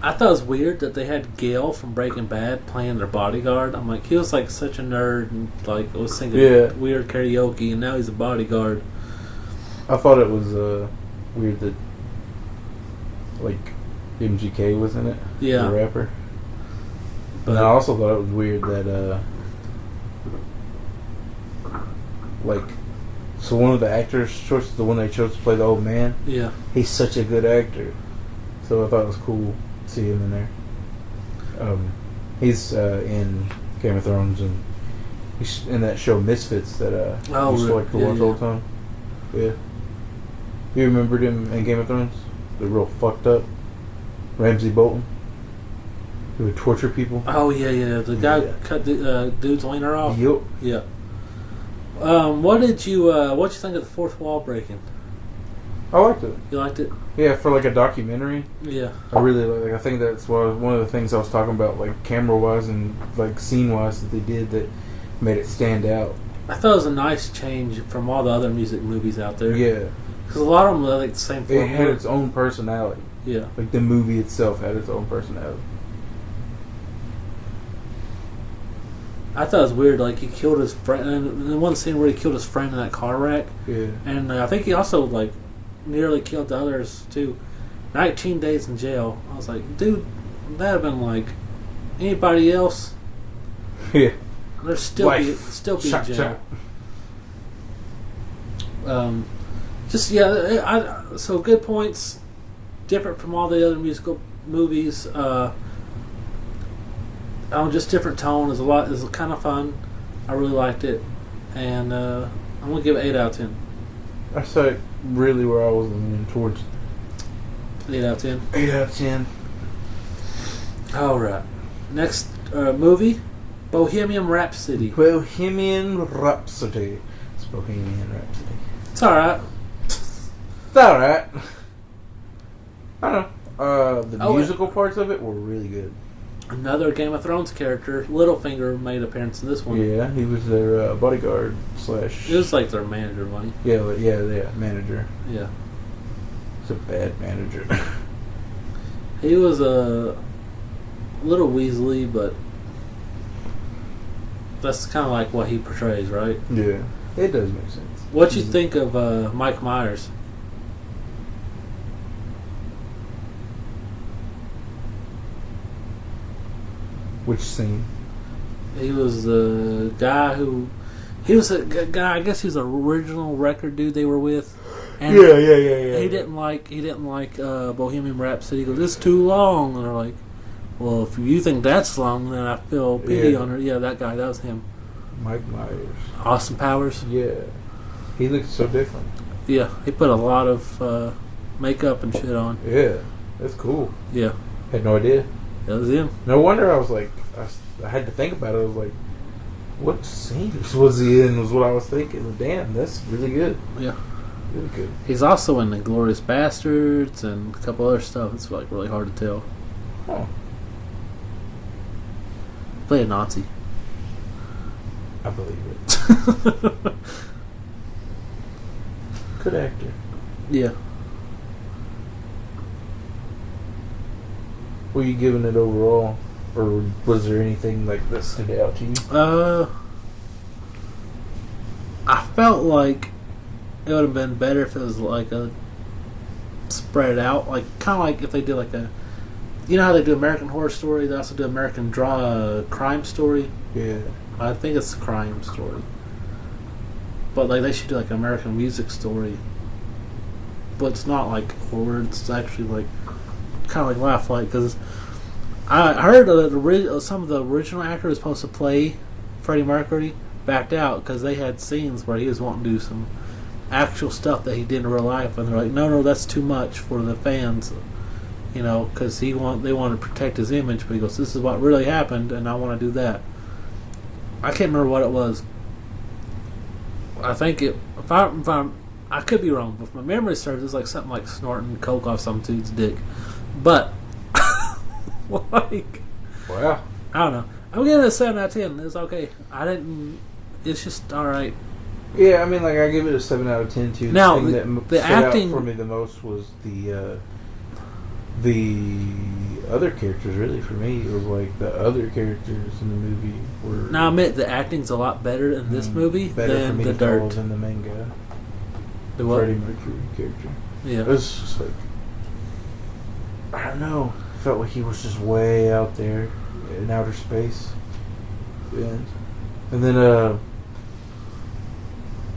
I thought it was weird that they had Gail from Breaking Bad playing their bodyguard. I'm like, he was like such a nerd and like was singing Yeah. weird karaoke, and now he's a bodyguard. I thought it was weird that, like, MGK was in it. Yeah. The rapper. But I also thought it was weird that, so one of the actors' choices, the one they chose to play the old man, Yeah. he's such a good actor. So I thought it was cool to see him in there. He's in Game of Thrones, and he's in that show Misfits that I used to like to watch all the time. Yeah. You remembered him in Game of Thrones? The real fucked up Ramsay Bolton, who would torture people. Oh yeah. The guy who cut the dude's wiener off. Yup. Yeah. What did you think of the fourth wall breaking? I liked it. You liked it? Yeah, for like a documentary. Yeah. I really like. I think that's one of the things I was talking about, like camera wise and like scene wise, that they did that made it stand out. I thought it was a nice change from all the other music movies out there. Yeah, because a lot of them are like the same. It had its own personality. Yeah, like the movie itself had its own personality. I thought it was weird. Like he killed his friend. And the one scene where he killed his friend in that car wreck. Yeah, and I think he also like nearly killed the others too. 19 days in jail. I was like, dude, that'd have been like anybody else. Yeah, they're still be in jail. So good points. Different from all the other musical movies. Just different tone. Is kind of fun. I really liked it, and I'm gonna give it 8 out of 10. That's like really where I was leaning towards. 8 out of 10. 8 out of 10. All right. Next movie, Bohemian Rhapsody. Bohemian Rhapsody. It's Bohemian Rhapsody. It's all right. It's all right. I don't know. The musical parts of it were really good. Another Game of Thrones character, Littlefinger, made an appearance in this one. Yeah, he was their bodyguard slash. It was like their manager, wasn't he? Yeah, manager. Yeah. He's a bad manager. He was a little Weasley, but that's kind of like what he portrays, right? Yeah, it does make sense. What you think of Mike Myers? Which scene? He was the guy who... He was a guy, I guess he was the original record dude they were with. And yeah. He didn't like Bohemian Rhapsody. He goes, it's too long. And they're like, well, if you think that's long, then I feel pity on her. Yeah, that guy, that was him. Mike Myers. Austin Powers. Yeah. He looked so different. Yeah, he put a lot of makeup and shit on. Yeah, that's cool. Yeah. Had no idea. That was him. No wonder I was like, I had to think about it. I was like, what scenes was he in? Was what I was thinking. Damn, that's really good. Yeah. Really good. He's also in Inglourious Bastards and a couple other stuff. It's like really hard to tell. Oh. Play a Nazi. I believe it. Good actor. Yeah. Were you giving it overall? Or was there anything like that stood out to you? I felt like it would have been better if it was like a spread out, like kind of like if they did like a, you know how they do American Horror Story, they also do American Crime Story. Yeah, I think it's a crime story, but like they should do like an American Music Story, but it's not like horror. It's actually like kind of like laugh like because I heard that some of the original actor was supposed to play Freddie Mercury backed out because they had scenes where he was wanting to do some actual stuff that he did in real life, and they're like, no, that's too much for the fans, you know, because they want to protect his image. But he goes, this is what really happened, and I want to do that. I can't remember what it was. I think I could be wrong, but if my memory serves, it's like something like snorting coke off some dude's dick. But like, wow, I don't know. I'm giving it a 7 out of 10. It's okay. It's just all right. Yeah, I mean, like I give it a 7 out of 10 too. Now, the thing that the stood acting out for me the most was the other characters. Really, for me, it was like the other characters in the movie were. Now, I admit the acting's a lot better in this movie than The Dirt. Than the main guy, the what? Freddie Mercury character. Yeah, it was just like I don't know. Felt like he was just way out there, in outer space. And then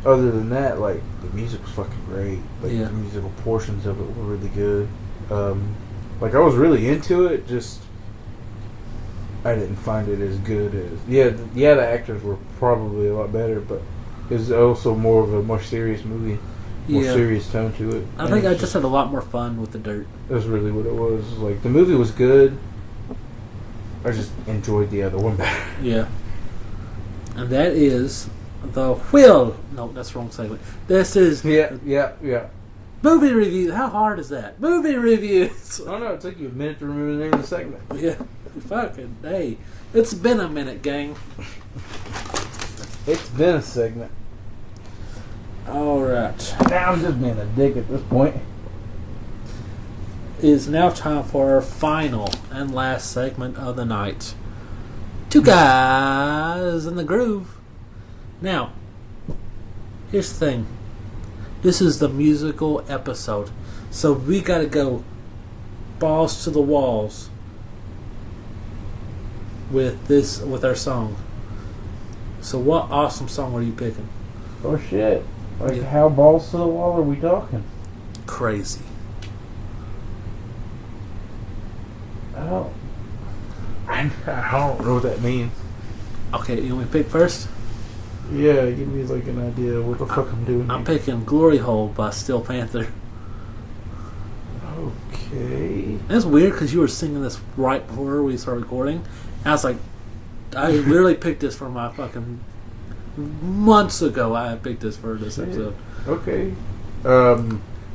other than that, like the music was fucking great. Like Yeah. the musical portions of it were really good. Like I was really into it. Just I didn't find it as good as the actors were probably a lot better, but it was also more of a more serious movie, more serious tone to it. I think I just had a lot more fun with the dirt. That's really what it was. Like the movie was good. I just enjoyed the other one better. Yeah. And that is the wheel. No, that's the wrong segment. This is Yeah. movie reviews. How hard is that? Movie reviews. I don't know. It took you a minute to remember the name of the segment. Yeah. Fucking hey. It's been a minute, gang. It's been a segment. Alright. Now I'm just being a dick at this point. It is now time for our final and last segment of the night. Two guys in the groove. Now, here's the thing. This is the musical episode. So we gotta go balls to the walls with our song. So what awesome song are you picking? Oh shit. Like how balls to the wall are we talking? Crazy. Oh. I don't know what that means. Okay, you want me to pick first? Yeah, give me like an idea of what the fuck I'm doing. I'm picking Glory Hole by Steel Panther. Okay. That's weird because you were singing this right before we started recording. And I was like, I literally picked this for my fucking months ago. I picked this for this episode. Okay.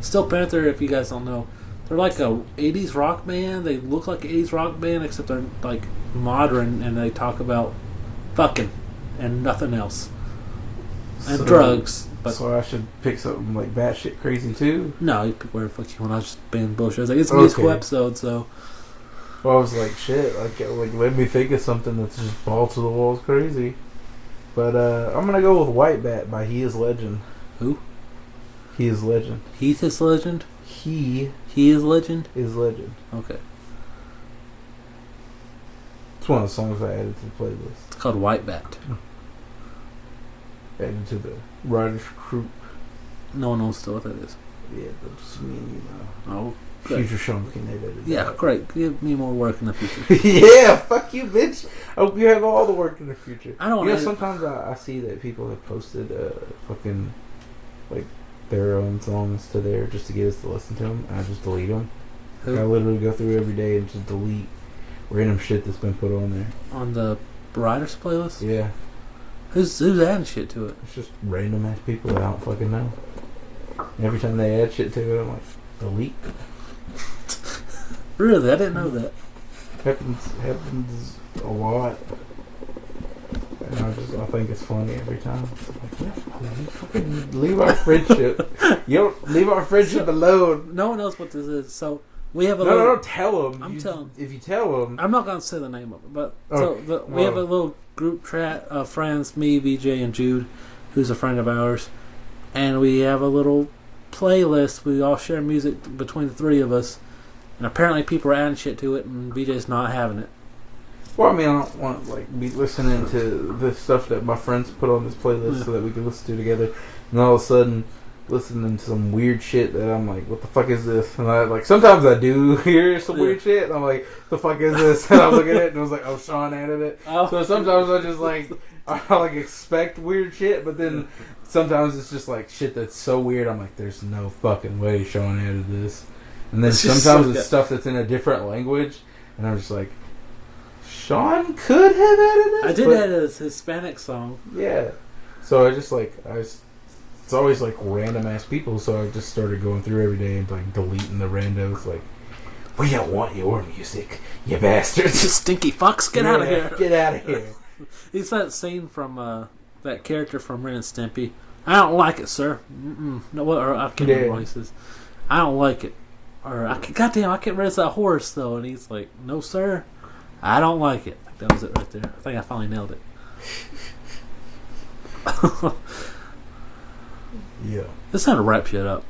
Steel Panther, if you guys don't know, they're like a 80s rock band. They look like an 80s rock band, except they're like modern and they talk about fucking and nothing else. And drugs. But so I should pick something like batshit crazy too? no, you pick whatever the fuck you want. I was just being bullshit. I was like, it's a musical episode, so. Well, I was like, shit, like let me think of something that's just ball to the walls crazy. But I'm gonna go with White Bat by He Is Legend. Who? He Is Legend. Heath is Legend? He is Legend? Is Legend. Okay. It's one of the songs I added to the playlist. It's called White Bat. Added to the writer's crew. No one knows still what that is. Yeah, but just me and you know. Oh, good. Future Sean can edit it. Yeah, great. Give me more work in the future. Yeah, fuck you, bitch. I hope you have all the work in the future. I don't know. know. Sometimes I see that people have posted fucking like their own songs to there just to get us to listen to them. And I just delete them. Who? I literally go through every day and just delete random shit that's been put on there. On the writers playlist? Yeah. Who's adding shit to it? It's just random ass people that I don't fucking know. Every time they add shit to it, I'm like, delete. Really? I didn't know that. Happens a lot. And I think it's funny every time. It's like, yeah, you fucking leave our friendship. You don't leave our friendship alone. No one knows what this is, so we have a No, little... don't tell them. I'm telling. If you tell them... I'm not going to say the name of it, but Oh, we have a little group chat of friends, me, VJ, and Jude, who's a friend of ours, and we have a little playlist. We all share music between the three of us, and apparently people are adding shit to it, and VJ's not having it. Well, I mean, I don't want to like be listening to the stuff that my friends put on this playlist so that we can listen to together, and all of a sudden listening to some weird shit that I'm like, what the fuck is this? And I like sometimes I do hear some weird shit, and I'm like, the fuck is this? And I look at it and I was like, oh, Sean added it. Oh. So sometimes I just like I like expect weird shit, but then sometimes it's just like shit that's so weird. I'm like, there's no fucking way Sean added this. And then sometimes it's stuff that's in a different language, and I'm just like, Sean could have added this. I did add a Hispanic song. Yeah. So I just like it's always like random ass people, so I just started going through every day and like deleting the randos. Like, we don't want your music, you bastards! Stinky fucks, get out of here! Get out of here! It's that scene from that character from Ren and Stimpy. I don't like it, sir. No, what? Or I can't remember what he says. I don't like it. Or goddamn, I can't raise that horse though. And he's like, "No, sir, I don't like it." Like, that was it right there. I think I finally nailed it. Yeah. It's time to wrap shit up.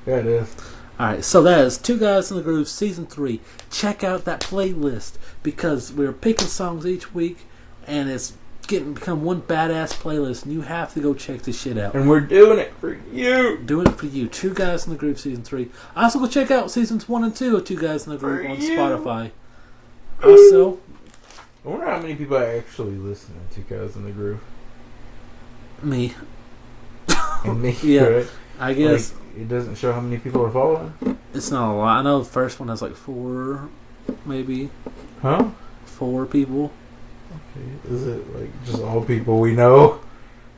Yeah, it is. Alright, so that is Two Guys in the Groove Season 3. Check out that playlist because we're picking songs each week and it's become one badass playlist and you have to go check this shit out. And we're doing it for you. Doing it for you. Two Guys in the Groove Season 3. Also go check out Seasons 1 and 2 of Two Guys in the Groove on Spotify. Also, I wonder how many people actually listen to Two Guys in the Groove. me. And me, Yeah. right? I guess Like, it doesn't show how many people are following. it's not a lot. I know the first one has like 4, maybe Huh? 4 people. Okay. Is it like just all people we know?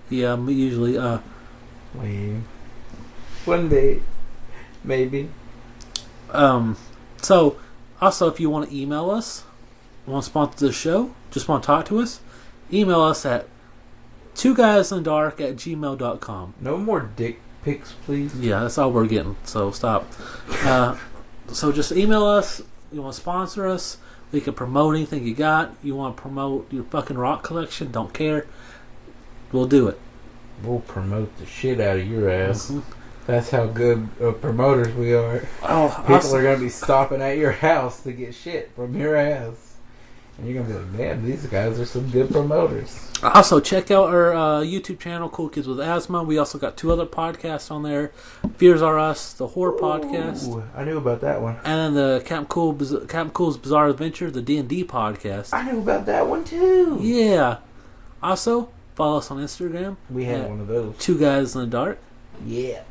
Yeah, usually. Lame. One day, maybe. So, also, if you want to email us, want to sponsor the show, just want to talk to us, email us at twoguysinthedark@gmail.com. No more dick pics, please. Yeah, that's all we're getting, so stop. So just email us. You want to sponsor us, we can promote anything you got. You want to promote your fucking rock collection, don't care. We'll do it. We'll promote the shit out of your ass. Mm-hmm. That's how good promoters we are. Oh, People are going to be stopping at your house to get shit from your ass. And you're going to be like, man, these guys are some good promoters. Also, check out our YouTube channel, Cool Kids with Asthma. We also got 2 other podcasts on there. Fears Are Us, the horror podcast. Ooh, I knew about that one. And then the Captain Cool's Bizarre Adventure, the D&D podcast. I knew about that one too. Yeah. Also, follow us on Instagram. We had one of those. Two Guys in the Dark. Yeah.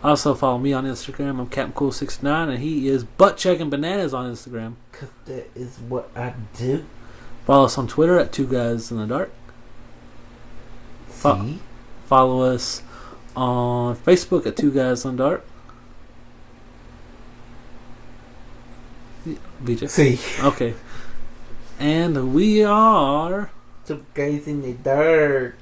Also, follow me on Instagram. I'm Captain Cool69, and he is Butt Checking Bananas on Instagram. Because that is what I do. Follow us on Twitter at Two Guys in the Dark. See? Follow us on Facebook at Two Guys in the Dark. BJ? See. Okay. And we are... Two Guys in the Dark.